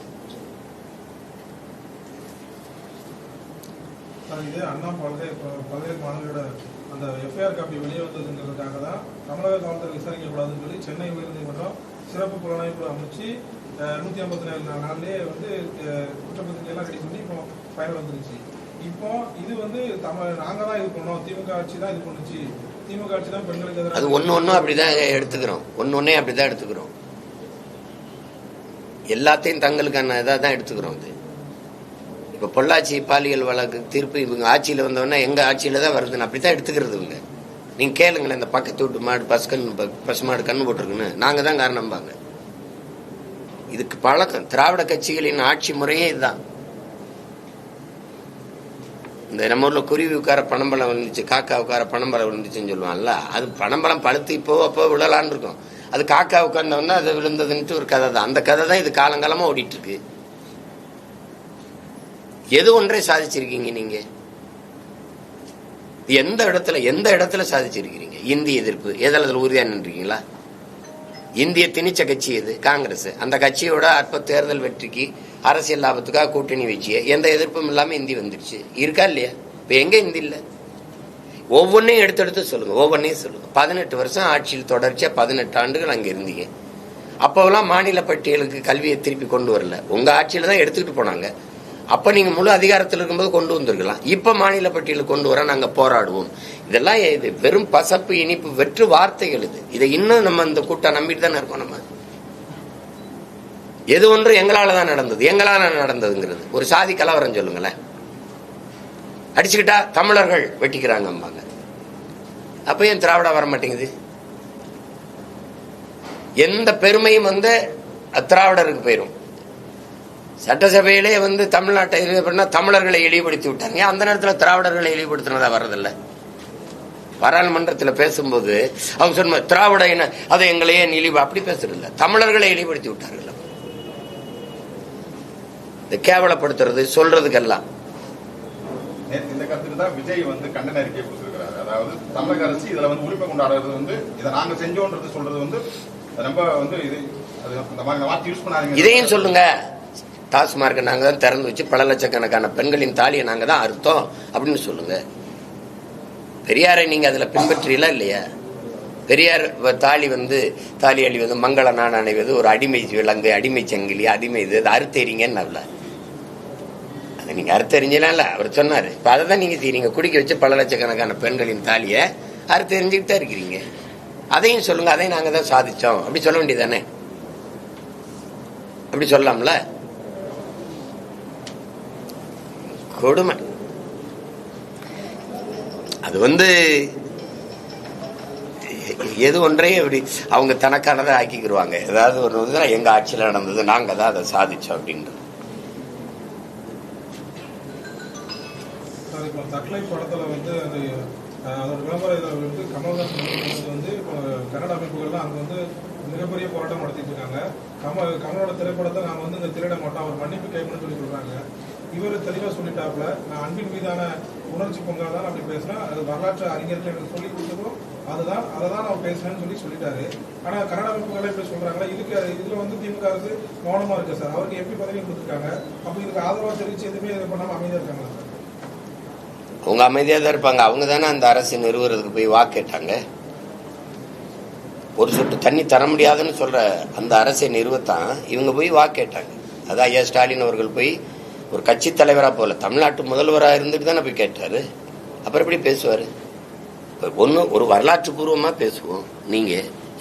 இது அண்ணா பல்கலை மாணவர்களோட அந்த எஃப்ஐஆர் காப்பி வெளியே வந்ததுங்கிறதுக்காக தான் தமிழக காவல்துறை விசாரிக்கக்கூடாதுன்னு சொல்லி சென்னை உயர்நீதிமன்றம் சிறப்பு புலனாய்வு அமைச்சு 157 நாள்லயே வந்து குற்றப்பத்திரிகையெல்லாம் ரெடி பண்ணி இப்போ ஃபைனல் வந்துருச்சு. இப்போ இது வந்து நாங்க தான் இது பண்ணோம், திமுக ஆட்சி தான் இது பண்ணுச்சு, திமுக ஆட்சி தான் பெண்களுக்கு எதிராக. அது ஒன்னும் அப்படிதான் எடுத்துக்கிறோம், ஒன்னொன்னே அப்படிதான் எடுத்துக்கிறோம். எல்லாத்தையும் தங்களுக்கான இதாக தான் எடுத்துக்கிறோம். அது இப்ப பொள்ளாச்சி பாலியல் வழக்கு தீர்ப்பு இவங்க ஆட்சியில வந்தவொன்னா எங்க ஆட்சியில தான் வருதுன்னு அப்படித்தான் எடுத்துக்கிறது இவங்க. நீங்க கேளுங்களேன், இந்த பக்கத்து வீட்டு மாடு பசு மாடு கண்ணு போட்டிருக்குன்னு நாங்க தான் காரணம்பாங்க. இதுக்கு பழக்கம். திராவிட கட்சிகளின் ஆட்சி முறையே இதுதான். இந்த நம்ம ஊர்ல குருவி உட்கார பனம்பழம் விழுந்துச்சு, காக்கா உட்கார பனம்பழம் விழுந்துச்சுன்னு சொல்லுவாங்கல்ல, அது பனம்பழம் பழுத்து இப்போ அப்போ விழலான்னு இருக்கும். அது காக்கா உட்கார்ந்தவொன்னா அது விழுந்ததுன்ட்டு ஒரு கதை தான். அந்த கதை தான் இது காலங்காலமா ஓடிட்டு இருக்கு. எது ஒன்றை சாதிச்சிருக்கீங்க நீங்க? எந்த இடத்துல சாதிச்சிருக்கீங்க? இந்திய எதிர்ப்பு எதில் உறுதியா நின்றீங்களா? இந்திய திணிச்ச கட்சி எது? காங்கிரஸ். அந்த கட்சியோட அற்ப தேர்தல் வெற்றிக்கு அரசியல் லாபத்துக்காக கூட்டணி வச்சு எந்த எதிர்ப்பும் இல்லாம இந்தி வந்துருச்சு. இருக்கா இல்லையா? இப்ப எங்க இந்தி இல்ல? ஒவ்வொன்றையும் எடுத்து சொல்லுங்க, ஒவ்வொன்றையும் சொல்லுங்க. 18 வருஷம் ஆட்சியில் தொடர்ச்சியா 18 ஆண்டுகள் அங்க இருந்தீங்க. அப்போவெல்லாம் மாநில பட்டியலுக்கு கல்வியை திருப்பி கொண்டு வரல, உங்க ஆட்சியில தான் எடுத்துக்கிட்டு போனாங்க. அப்ப நீங்க முழு அதிகாரத்தில் இருக்கும்போது கொண்டு வந்திருக்கலாம். இப்ப மாநில பட்டியலுக்கு கொண்டு வர நாங்க போராடுவோம். இதெல்லாம் இது வெறும் பசப்பு இனிப்பு வெற்று வார்த்தைகள். இதை இன்னும் நம்ம இந்த கூட்டம் நம்பிட்டு தானே இருக்கோம். நம்ம எது ஒன்று எங்களால தான் நடந்தது, எங்களால நடந்ததுங்கிறது ஒரு சாதி கலவரம் சொல்லுங்களேன். அடிச்சுக்கிட்டா தமிழர்கள் வெட்டிக்கிறாங்க. அப்ப ஏன் திராவிட வர மாட்டேங்குது? எந்த பெருமையும் திராவிடருக்கு போயிரும். சட்டசபையிலே தமிழ்நாட்டை தமிழர்களை இழிவுபடுத்தி விட்டாங்க. அந்த நேரத்தில் திராவிடர்களை இழிவுபடுத்தினதா வர்றதில்லை. பாராளுமன்றத்தில் பேசும்போது அவங்க சொன்ன திராவிட இன அதை எங்களையே இழிவு அப்படி பேசுறதில்ல, தமிழர்களை இழிவுபடுத்தி விட்டார்கள். கேவலப்படுத்துறது சொல்றதுக்கெல்லாம் இந்த கருத்துக்கு தான் விஜய் கண்டன அறிக்கை கொடுத்திருக்கிறாரு. அதாவது தமிழக அரசு இதுல உரிமை கொண்டாடுறது இதை நாங்க செஞ்சோன்றது சொல்றது ரொம்ப இது அந்த மாதிரி வார்த்தை யூஸ் பண்ணாதீங்க. இதையும் சொல்லுங்க. டாஸ்மார்க்கை நாங்க தான் திறந்து வச்சு பல லட்சக்கணக்கான பெண்களின் தாலியை நாங்க தான் அறுத்தோம் அப்படின்னு சொல்லுங்க. பெரியாரை நீங்க அதுல பின்பற்றீங்களா இல்லையா? பெரியார் தாலி தாலி அழிவது, மங்கள நாடு அணைவது, ஒரு அடிமை விலங்கு, அடிமை சங்கிலி, அடிமை இது அறுத்தெறிங்கன்னு அதை நீங்க அறுத்தெறிஞ்சலாம் இல்ல, அவர் சொன்னாரு. இப்ப அதை தான் நீங்க செய்றீங்க. குடிக்க வச்சு பல லட்சக்கணக்கான பெண்களின் தாலியை அறுத்தெறிஞ்சுக்கிட்டு தான் இருக்கிறீங்க. அதையும் சொல்லுங்க, அதையும் நாங்க தான் சாதிச்சோம் அப்படி சொல்ல வேண்டியதானே? அப்படி சொல்லலாம்ல? கொடுமை. அது எது ஒன்றையும் இப்படி அவங்க தனக்கானதை ஆக்கிக்கிடுவாங்க. ஏதாவது ஒரு எங்க ஆட்சியில் நடந்தது, நாங்க தான் அதை சாதிச்சோம் அப்படின்றது. தக்லை படத்துல அதோட விளம்பர இதில் கமல்ஹாசன் இப்போ கன்னட அமைப்புகள்லாம் அங்கே மிகப்பெரிய போராட்டம் நடத்திட்டு இருக்காங்க. கமலோட திரைப்படத்தை நாங்கள் இந்த திரையிட மாட்டோம், அவர் மன்னிப்பு கேட்கணும்னு சொல்லி சொல்றாங்க. இவர் தெளிவாக சொல்லிட்டாப்புல, நான் அன்பின் மீதான உணர்ச்சி பொங்கல் தான் அப்படி பேசுறேன், அது வரலாற்று அறிஞர்கள் எனக்கு சொல்லி கொடுத்ததும் அதை தான் நான் பேசுறேன்னு சொல்லிட்டாரு. ஆனா கன்னட அமைப்புகளை இப்படி சொல்றாங்களா? இதுல திமுக அரசு மௌனமா இருக்கு சார். அவருக்கு எப்படி பதவி கொடுத்துருக்காங்க? அப்ப இதுக்கு ஆதரவா தெரிவிச்சு எதுவுமே இது பண்ணாம அமைதியா இருக்காங்களா சார்? அவங்க அமைதியா தான் இருப்பாங்க. அவங்க தானே அந்த அரசு நிறுவுறதுக்கு போய் வாக்கு கேட்டாங்க. ஒரு சொட்டு தண்ணி தர முடியாதுன்னு சொல்ற அந்த அரசை நிறுவத்தான் இவங்க போய் வாக்கு கேட்டாங்க. அதான் ஐயா ஸ்டாலின் அவர்கள் போய் ஒரு கட்சி தலைவரா போல தமிழ்நாட்டு முதல்வராக இருந்துட்டு தானே போய் கேட்டாரு. அப்புறம் எப்படி பேசுவாரு? ஒரு வரலாற்று பூர்வமா பேசுவோம். நீங்க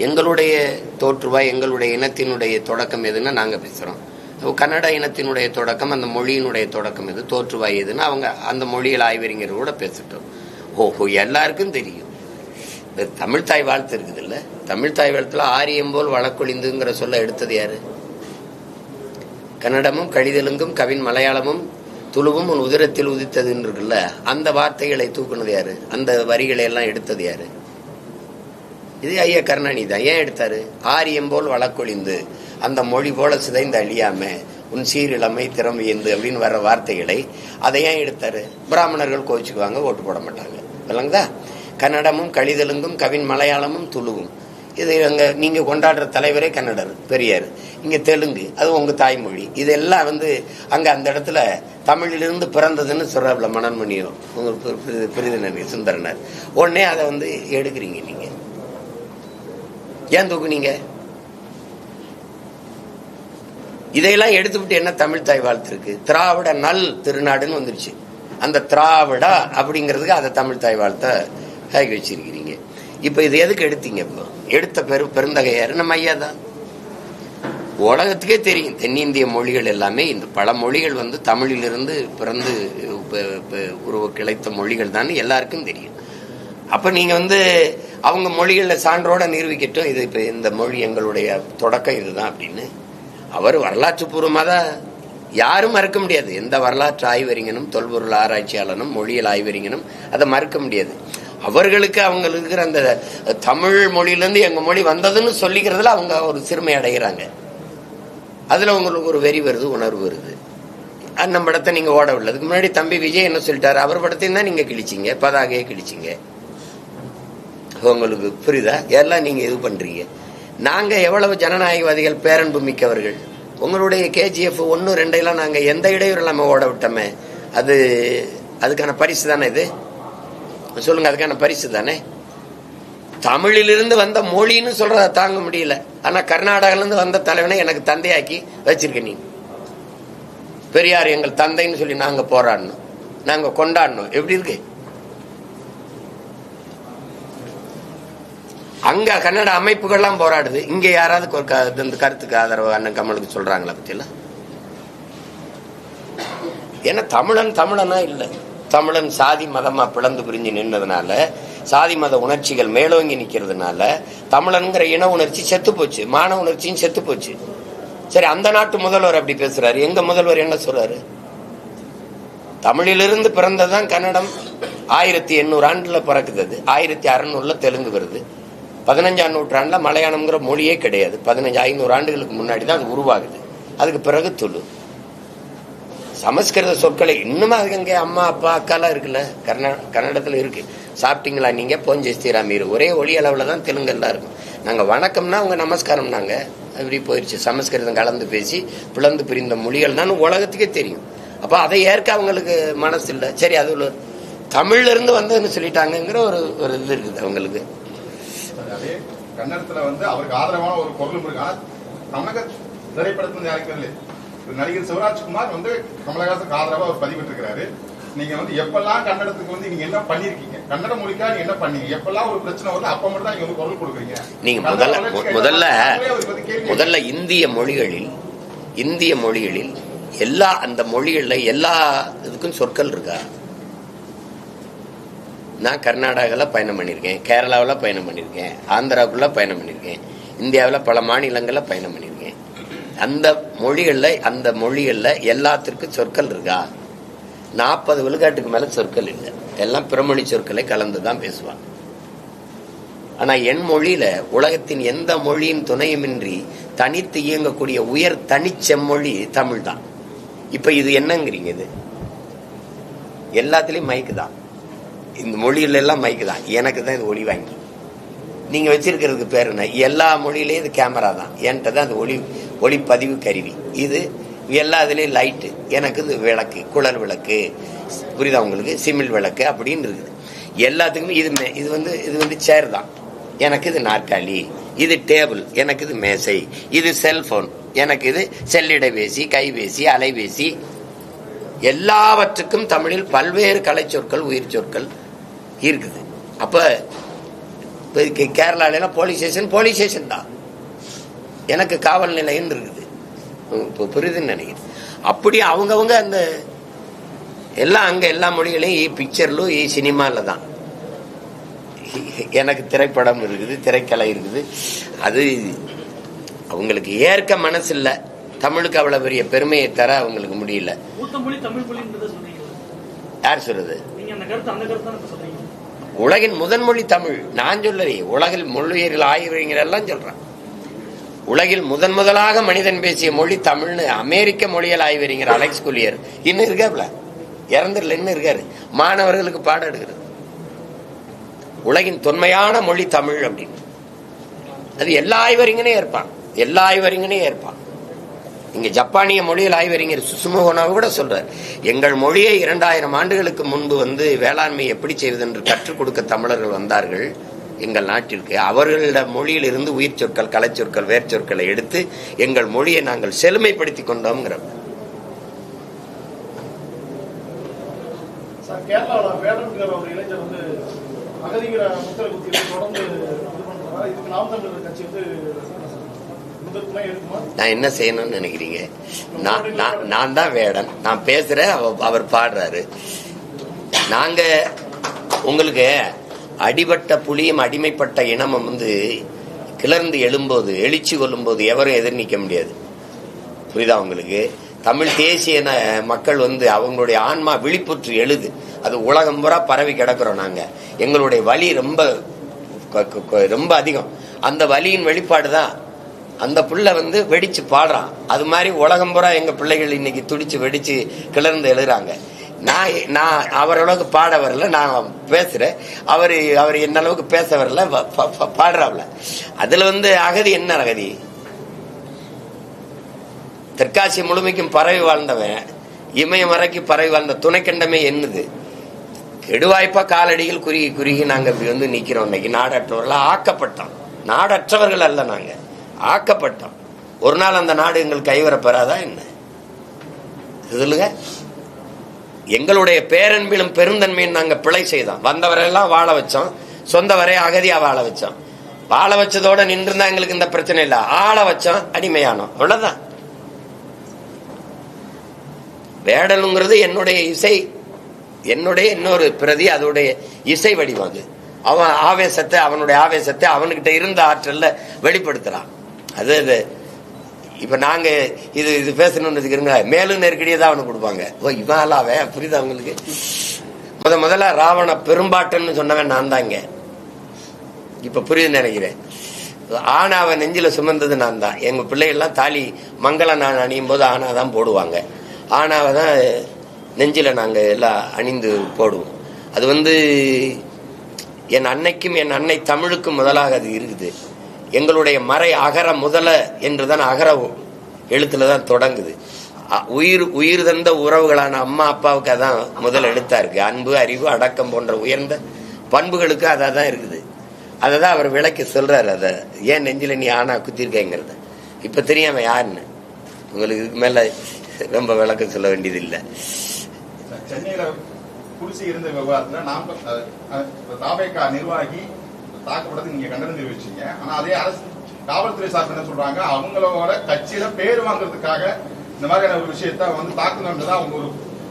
எங்களுடைய தோற்றுவாய், எங்களுடைய இனத்தினுடைய தொடக்கம் எதுன்னா நாங்க பேசுறோம். கன்னட இனத்தினுடைய தொடக்கம், அந்த மொழியினுடைய தொடக்கம் எது, தோற்றுவாய் எதுன்னு அவங்க அந்த மொழியில் ஆய்வறிஞர் கூட பேசிட்டோம். ஓஹோ, எல்லாருக்கும் தெரியும். இந்த தமிழ் தாய் வாழ்த்து இருக்குது இல்ல, தமிழ் தாய் வாழ்த்துல ஆரியம் போல் வழக்கொழிந்துங்கிற சொல்ல எடுத்தது யாரு? கன்னடமும் கழிதெலுங்கும் கவின் மலையாளமும் துளுவும் உன் உதிரத்தில் உதித்ததுன்னு இருக்குல்ல, அந்த வார்த்தைகளை தூக்குனது யாரு? அந்த வரிகளை எல்லாம் எடுத்தது யாரு? இது ஐயா கருணாநிதி தான். ஏன் எடுத்தாரு? ஆரியம் போல் வழக்கொழிந்து, அந்த மொழி போல சிதைந்து அழியாம உன் சீரிழமை திறமையந்து அப்படின்னு வர்ற வார்த்தைகளை அதை ஏன் எடுத்தாரு? பிராமணர்கள் கோவிச்சுக்குவாங்க, ஓட்டு போட மாட்டாங்க. இல்லைங்களா? கன்னடமும் கழிதெலுங்கும் கவின் மலையாளமும் துளுவும், இது அங்க நீங்க கொண்டாடுற தலைவரே கன்னடர் பெரியார், இங்க தெலுங்கு, அது உங்க தாய்மொழி. இதெல்லாம் அங்க அந்த இடத்துல தமிழிலிருந்து பிறந்ததுன்னு சொல்றாப்புல மனன்மணியோ உங்களுக்கு புரிதனர் சுந்தரனர். உடனே அதை எடுக்கிறீங்க. நீங்க ஏன் தூக்குனீங்க? இதையெல்லாம் எடுத்துவிட்டு என்ன தமிழ் தாய் வாழ்த்து இருக்கு? திராவிட நல் திருநாடுன்னு வந்துருச்சு. அந்த திராவிடா அப்படிங்கிறதுக்கு அதை தமிழ் தாய் வாழ்த்த ஆகி வச்சிருக்கிறீங்க. இப்ப இது எதுக்கு எடுத்தீங்க? இப்போ எடுத்த பெருந்தகையாரு நம்ம ஐயா தான். உலகத்துக்கே தெரியும் தென்னிந்திய மொழிகள் எல்லாமே, இந்த பல மொழிகள் தமிழிலிருந்து பிறந்து உருவ கிளைத்த மொழிகள் தான் எல்லாருக்கும் தெரியும். அப்ப நீங்க அவங்க மொழிகள்ல சான்றோட நிரூபிக்கட்டும், இது இப்ப இந்த மொழி எங்களுடைய தொடக்கம் இதுதான் அப்படின்னு. அவர் வரலாற்று பூர்வமாக தான், யாரும் மறுக்க முடியாது. எந்த வரலாற்று ஆய்வறிஞனும் தொல்பொருள் ஆராய்ச்சியாளனும் மொழியியல் ஆய்வறிஞனும் அதை மறுக்க முடியாது. அவங்களுக்கு அவங்களுக்கு இருக்கிற அந்த தமிழ் மொழியிலேருந்து எங்க மொழி வந்ததுன்னு சொல்லிக்கிறதுல அவங்க ஒரு சிறுமை அடைகிறாங்க. அதுல உங்களுக்கு ஒரு வெறி வருது, உணர்வு வருது. நம்ம படத்தை நீங்க ஓடவில்லை. அதுக்கு முன்னாடி தம்பி விஜய் என்ன சொல்லிட்டாரு? அவர் படத்தையும் தான் நீங்க கிழிச்சிங்க, பதாகையை கிழிச்சிங்க. உங்களுக்கு புரியுதா? எல்லாம் நீங்க இது பண்றீங்க. நாங்க எவ்வளவு ஜனநாயகவாதிகள், பேரன்பு மிக்கவர்கள். உங்களுடைய KGF 1, 2 நாங்க எந்த இடையூறு இல்லாம ஓட விட்டோமே, அதுக்கான பரிசு தானே இது. சொல்லுங்க, அதுக்கான பரிசு தானே. தமிழிலிருந்து வந்த மொழின்னு சொல்றத தாங்க முடியல. ஆனா கர்நாடகால இருந்து வந்த தலைவனை எனக்கு தந்தையாக்கி வச்சிருக்க நீ. பெரியார் எங்கள் தந்தைன்னு சொல்லி நாங்க போராடணும், நாங்க கொண்டாடணும். எப்படி இருக்கு? அங்க கன்னட அமைப்புகள்லாம் போராடுது, இங்க யாராவது இந்த கருத்துக்கு ஆதரவு அண்ணன் கமலுக்கு சொல்றாங்களா பத்தியெல்லாம்? ஏன்னா தமிழனா இல்லை. தமிழன் சாதி மதமா பிளந்து பிரிஞ்சு நின்றதுனால, சாதி மத உணர்ச்சிகள் மேலோங்கி நிக்கிறதுனால தமிழன்கிற இன உணர்ச்சி செத்து போச்சு, மான உணர்ச்சியும் செத்து போச்சு. சரி, அந்த நாட்டு முதல்வர் அப்படி பேசுறாரு. எங்க முதல்வர் என்ன சொல்றாரு? தமிழிலிருந்து பிறந்ததுதான் கன்னடம். 1800 ஆண்டுல பிறக்குது. 1600 தெலுங்கு வருது. 15ஆம் நூற்றாண்டுல மலையாளம்ங்கிற மொழியே கிடையாது. 1500 ஆண்டுகளுக்கு முன்னாடி தான் அது உருவாகுது. அதுக்கு பிறகு துளு சமஸ்கிருத சொற்களை இன்னும் அது அங்கே அம்மா அப்பா அக்காலாம் இருக்குல்ல, கன்னடத்துல இருக்கு. சாப்பிட்டீங்களா நீங்க, போஞ்சஸ்தீரா மீறு, ஒரே ஒளி அளவுல தான் தெலுங்கெல்லாம் இருக்கும். நாங்க வணக்கம்னா அவங்க நமஸ்காரம். நாங்க அப்படி போயிடுச்சு. சமஸ்கிருதம் கலந்து பேசி பிளந்து பிரிந்த மொழிகள் தான் உலகத்துக்கே தெரியும். அப்ப அதை ஏற்க அவங்களுக்கு மனசு இல்லை. சரி, அது தமிழ்ல இருந்து வந்ததுன்னு சொல்லிட்டாங்கிற ஒரு இது இருக்குது அவங்களுக்கு. அதே கன்னடத்துல அவருக்கு ஆதரவான ஒரு பொருளும் இருக்கு. ஆனா தமிழக திரைப்படத்துல யாருக்கு நடிகர் சிவராஜ்குமார் கமலஹாசனுக்கு ஆதரவா அவர் பதிவிட்டிருக்கிறாரு. நீங்க எப்பெல்லாம் கன்னடத்துக்கு நீங்க என்ன பண்ணிருக்கீங்க, கன்னட மொழிக்கா நீங்க என்ன பண்ணீங்க, எப்பெல்லாம் ஒரு பிரச்சனை வருது அப்ப மட்டும் தான் நீங்க குரல் கொடுக்குறீங்க. நீங்க முதல்ல இந்திய மொழிகளில் எல்லா அந்த மொழிகள்ல எல்லா இதுக்கும் சொற்கள் இருக்கா? நான் கர்நாடகாவில் பயணம் பண்ணியிருக்கேன், கேரளாவில் பயணம் பண்ணியிருக்கேன், ஆந்திராவுக்குள்ள பயணம் பண்ணியிருக்கேன், இந்தியாவில் பல மாநிலங்களில் பயணம் பண்ணியிருக்கேன். அந்த மொழிகளில் எல்லாத்திற்கும் சொற்கள் இருக்கா? 40 விழுக்காட்டுக்கு மேல சொற்கள் இல்லை. எல்லாம் பிறமொழி சொற்களை கலந்துதான் பேசுவாங்க. ஆனா என் மொழியில உலகத்தின் எந்த மொழியின் துணையுமின்றி தனித்து இயங்கக்கூடிய உயர் தனிச்செம்மொழி தமிழ் தான். இப்ப இது என்னங்கிறீங்க? இது எல்லாத்திலயும் மைக்கு தான். இந்த மொழியில எல்லாம் மைக்கு தான். எனக்கு தான் இது ஒளி வாங்கி. நீங்க வச்சிருக்கிறதுக்கு பேர் என்ன? எல்லா மொழியிலயும் இது கேமரா தான். என்கிட்ட தான் அது ஒளிப்பதிவு கருவி. இது எல்லா இதுலயும் லைட்டு. எனக்கு இது விளக்கு, குழல் விளக்கு, புரியுதா உங்களுக்கு? சிமிழ் விளக்கு அப்படின்னு இருக்குது. எல்லாத்துக்குமே இது சேர் தான். எனக்கு இது நாற்காலி, இது டேபிள், எனக்கு இது மேசை, இது செல்போன், எனக்கு இது செல்லிடைபேசி, கைபேசி, அலைபேசி. எல்லாவற்றுக்கும் தமிழில் பல்வேறு கலை சொற்கள், உயிர் சொற்கள் இருக்குது. அப்ப கேரளால போலீஸ் ஸ்டேஷன் தான், எனக்கு காவல் நிலையம் இருக்குது. புரியுதுன்னு நினைக்கிறேன். அப்படி அவங்கவுங்க அந்த எல்லாம் அங்க எல்லா மொழிகளையும் பிக்சர்லும் சினிமால தான். எனக்கு திரைப்படம் இருக்குது, திரைக்கலை இருக்குது. அது அவங்களுக்கு ஏற்க மனசு இல்லை. தமிழுக்கு அவ்வளவு பெரிய பெருமையை தர அவங்களுக்கு முடியல. யார் சொல்றது? உலகின் முதன்மொழி தமிழ். நான் சொல்லறே, உலகில் மொழியியல் ஆய்வறிஞர் எல்லாம் சொல்றேன். உலகில் முதலாக மனிதன் பேசிய மொழி தமிழ்னு அமெரிக்க மொழியியல் ஆய்வறிஞர் அலெக்ஸ் குலியர் இன்னும் இருக்காப்ல, இறந்துடல, இன்னும் இருக்காரு. மாணவர்களுக்கு பாடம் எடுக்கிறது. உலகின் தொன்மையான மொழி தமிழ் அப்படின்னு. அது எல்லா ஆய்வறிஞனே ஏற்பான். இங்க ஜப்பானிய மொழியில் ஆய்வறிஞர் சுசுமோகோனாவை கூட சொல்றார், எங்கள் மொழியை 2000 ஆண்டுகளுக்கு முன்பு வேளாண்மை எப்படி செய்வது என்று கற்றுக் கொடுக்க தமிழர்கள் வந்தார்கள் எங்கள் நாட்டிற்கு. அவர்கள மொழியில் இருந்து உயிர் சொற்கள், கலை சொற்கள், வேர் சொற்களை எடுத்து எங்கள் மொழியை நாங்கள் செழுமைப்படுத்திக் கொண்டோம்ங்கிற. கேரளாவில் வேடன்கிற ஒரு இளைஞர் அகதிங்கிற முத்திரை குத்தி தொடர்ந்து இதுக்கு நாம் தமிழர் கட்சி நான் என்ன செய்யணும்னு நினைக்கிறீங்க? நான் தான் வேடன், நான் பேசுறேன், அவர் பாடுறாரு. நாங்க உங்களுக்கு அடிபட்ட புலியும் அடிமைப்பட்ட இனமும் கிளர்ந்து எழும்போது, எழுச்சி கொள்ளும் போது எவரும் எதிர்நீக்க முடியாது. புரியுதா உங்களுக்கு? தமிழ் தேசிய மக்கள் அவங்களுடைய ஆன்மா விழிப்புற்று எழுது. அது உலகம் பூரா பரவி கிடக்கிறோம். நாங்க எங்களுடைய வலி ரொம்ப ரொம்ப அதிகம். அந்த வலியின் வெளிப்பாடுதான் அந்த பிள்ளை வெடிச்சு பாடுறான். அது மாதிரி உலகம் பூரா எங்க பிள்ளைகள் இன்னைக்கு துடிச்சு வெடிச்சு கிளர்ந்து எழுதுறாங்க. நான் அவரளவுக்கு பாட வரல, நான் பேசுறேன். அவர் என்ன அளவுக்கு பேச வரல, பாடுறாப்ல. அதுல அகதி என்ன அகதி? தெற்காசிய முழுமைக்கும் பறவை வாழ்ந்தவன், இமயம் வரைக்கும் பறவை வாழ்ந்த துணைக்கண்டமே என்னது? கெடுவாய்ப்பா காலடியில் குறுகி குறுகி நாங்க இப்படி வந்து நிக்கிறோம். இன்னைக்கு நாடற்றவர்களா ஆக்கப்பட்டோம். நாடற்றவர்கள் அல்ல, நாங்க ஆக்கப்பட்டோம். ஒரு நாள் அந்த நாடு எங்களுக்கு கைவரப்பெறாதா என்ன சொல்லுங்க? எங்களுடைய பேரன்பிலும் பெருந்தன்மையும் நாங்க பிழை செய்தோம். வந்தவரெல்லாம் வாழ வச்சோம், சொந்த வரை அகதியா வாழ வச்சோம். வாழ வச்சதோட நின்றுந்தா எங்களுக்கு இந்த பிரச்சனை இல்ல. ஆள வச்சோம், அடிமையானோம், அவ்வளவுதான். வேடலுங்கிறது என்னுடைய இசை, என்னுடைய இன்னொரு பிரதி, அதோடைய இசை வடிவம். அது அவன் ஆவேசத்தை, அவனுடைய ஆவேசத்தை அவனுக்கிட்ட இருந்த ஆற்றல்ல வெளிப்படுத்துறான். அது இப்ப நாங்க இது பேசணும்னு வச்சுக்கிறோங்க, மேலும் நெருக்கடியை தான் அவனுக்கு கொடுப்பாங்க. ஓ இவாலாவே புரியுது அவங்களுக்கு. முதல்ல ராவண பெரும்பாட்டன்னு சொன்னவன் நான் தாங்க. இப்ப புரியுதுன்னு நினைக்கிறேன். ஆனாவை நெஞ்சில சுமந்தது நான் தான். எங்க பிள்ளைகள்லாம் தாலி மங்கள நான் அணியும் போது ஆனாதான் போடுவாங்க. ஆனாவை தான் நெஞ்சில நாங்க எல்லாம் அணிந்து போடுவோம். அது என் அன்னைக்கும் என் அன்னை தமிழுக்கும் முதலாக அது இருக்குது. எங்களுடைய மறை அகர முதல என்றுதான் அகர எழுத்துலதான் தொடங்குது. உயிர் தந்த உறவுகளான அம்மா அப்பாவுக்கு அதான் முதல் எழுத்தா இருக்கு. அன்பு, அறிவு, அடக்கம் போன்ற உயர்ந்த பண்புகளுக்கு அதான் இருக்குது. அததான் அவர் விளக்கி சொல்றாரு. அத ஏன் நெஞ்சில நீ ஆனா குத்திருக்கேங்கிறத இப்ப தெரியாம யாருன்னு உங்களுக்கு இதுக்கு மேல ரொம்ப விளக்கம் சொல்ல வேண்டியது இல்லை. சென்னையில குடிசை இருந்த விவகாரத்துல தாவேகா நிர்வாகி தாக்கப்பட்டது நீங்க கண்டனம் தெரிவிச்சீங்க. ஆனா அதே அரசு காவல்துறை சார்பு என்ன சொல்றாங்க, அவங்களோட கட்சியில பேர் வாங்குறதுக்காக இந்த மாதிரியான ஒரு விஷயத்த தாக்குனது அவங்க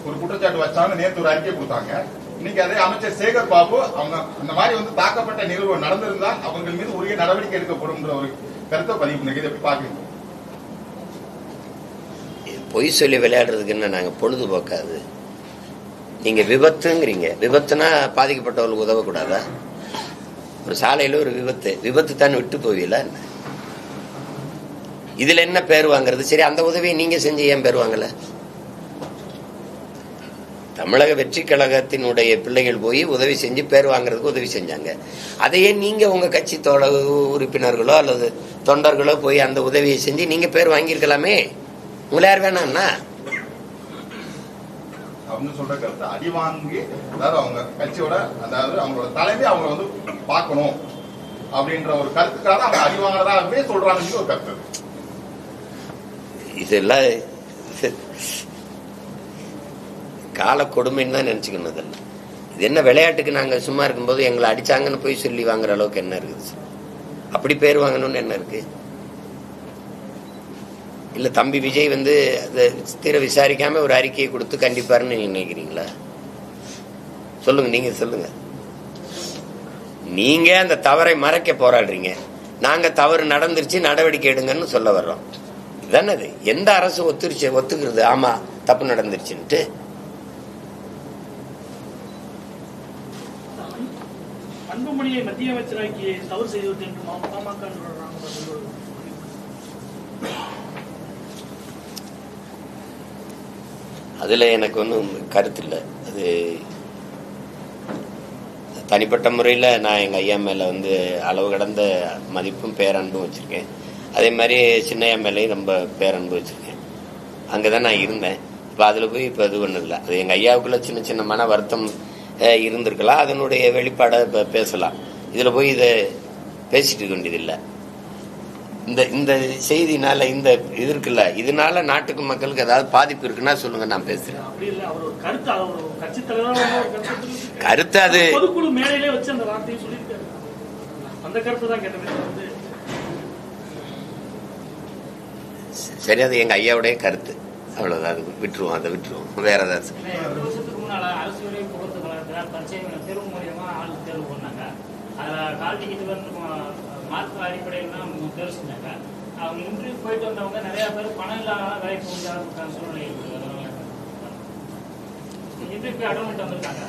ஒரு குற்றச்சாட்டு வச்சாங்க. நேற்று ஒரு அறிக்கை கொடுத்தாங்க. இன்னைக்கு அதே அமைச்சர் சேகர் பாபு அவங்க அந்த மாதிரி தாக்கப்பட்ட நிகழ்வு நடந்திருந்தால் அவங்க மீது உரிய நடவடிக்கை எடுக்கப்படும் ஒரு கருத்தை பதிவு பண்ணி எப்படி பாக்குறீங்க? பொய் சொல்லி விளையாடுறதுக்கு என்ன நாங்க பொழுதுபோக்காது. நீங்க விபத்துங்கிறீங்க. விபத்துனா பாதிக்கப்பட்டவர்களுக்கு உதவக்கூடாதா? ஒரு சாலையில ஒரு விபத்து தான் விட்டு போவீல. இதுல என்ன பேர் வாங்குறது? சரி, அந்த உதவியை நீங்க செஞ்சு ஏன் பேர் வாங்கல? தமிழக வெற்றி கழகத்தினுடைய பிள்ளைகள் போய் உதவி செஞ்சு பேர் வாங்குறதுக்கு உதவி செஞ்சாங்க. அதையே நீங்க உங்க கட்சி உறுப்பினர்களோ அல்லது தொண்டர்களோ போய் அந்த உதவியை செஞ்சு நீங்க பேர் வாங்கியிருக்கலாமே. உங்களை யார் வேணாம்னா அவங்க சொல்ற கருத்து அடி வாங்கி, அதாவது அவங்க கட்சியோட அதாவது அவங்களோட தலைமை அவங்க பார்க்கணும் அப்படின்ற ஒரு கருத்துக்காக அவங்க அடி வாங்குறதாவே சொல்றாங்க ஒரு கருத்து. இதெல்லாம் கால கொடுமைன்னு தான் நினைச்சுக்கணும். இதெல்லாம் இது என்ன விளையாட்டுக்கு நாங்க சும்மா இருக்கும்போது எங்களை அடிச்சாங்கன்னு போய் சொல்லி வாங்குற அளவுக்கு என்ன இருக்குது? அப்படி பேர் வாங்கணும்னு என்ன இருக்கு? இல்ல தம்பி விஜய் தீர விசாரிக்காம ஒரு அறிக்கையை கொடுத்து கண்டிப்பாருன்னு நீங்க நினைக்கிறீங்களா? சொல்லுங்க, நீங்க சொல்லுங்க. நீங்க அந்த தவறை மறைக்க போராடுறீங்க. நாங்க தவறு நடந்துருச்சு நடவடிக்கை எடுங்கன்னு சொல்ல வர்றோம். இதானே அது. எந்த அரசு ஒத்துக்கிறது ஆமா தப்பு நடந்துருச்சுன்ட்டு? அன்புமணியை மத்திய அமைச்சராக்கி தவறு செய்வது என்று பாமக அதுல எனக்கு ஒன்றும் கருத்து இல்லை. அது தனிப்பட்ட முறையில் நான் எங்கள் ஐயா மேலே அளவு கடந்த மதிப்பும் பேரன்பும் வச்சுருக்கேன். அதே மாதிரி சின்னையா மேலேயும் ரொம்ப பேரன்பு வச்சுருக்கேன். அங்கே தான் நான் இருந்தேன். இப்போ அதில் போய் இப்போ இது ஒன்றும் இல்லை. அது எங்கள் ஐயாவுக்குள்ள சின்ன சின்ன மன வருத்தம் இருந்திருக்கலாம். அதனுடைய வெளிப்பாடை இப்போ பேசலாம். இதில் போய் இதை பேசிட்டு இருக்க வேண்டியதில்லை. இந்த செய்தினால இந்த இது இருக்குல்ல, இதனால நாட்டுக்கு மக்களுக்கு ஏதாவது பாதிப்பு இருக்குன்னா சொல்லுங்க, நான் பேசுறேன். கருத்து அது பொதுக்குழு மேடையிலே வச்சு அந்த வார்த்தையை சொல்லியிருக்காரு. அந்த கருத்து தான் கேட்டது. சரி, அது எங்க ஐயாவுடைய கருத்து, அவ்வளவுதான். அது விட்டுருவோம், அதை விட்டுருவோம். வேற ஏதாவது 2 வருஷத்துக்கு முன்னால அரசு வேலை போக்குவரத்து கழகத்தில் தேர்வு மூலியமா ஆள் தேர்வு பண்ணாங்க. அதில் கால் டிக்கெட்டு மார்க் அடிப்படையில் தான் தேர்வு செஞ்சாங்க. அவங்க இன்டர்வியூ போயிட்டு வந்தவங்க நிறைய பேர் பணம் இல்லாத வேலைக்கு போக சூழ்நிலை இன்டர்வியூ போய் அடமெண்ட் வந்திருக்காங்க.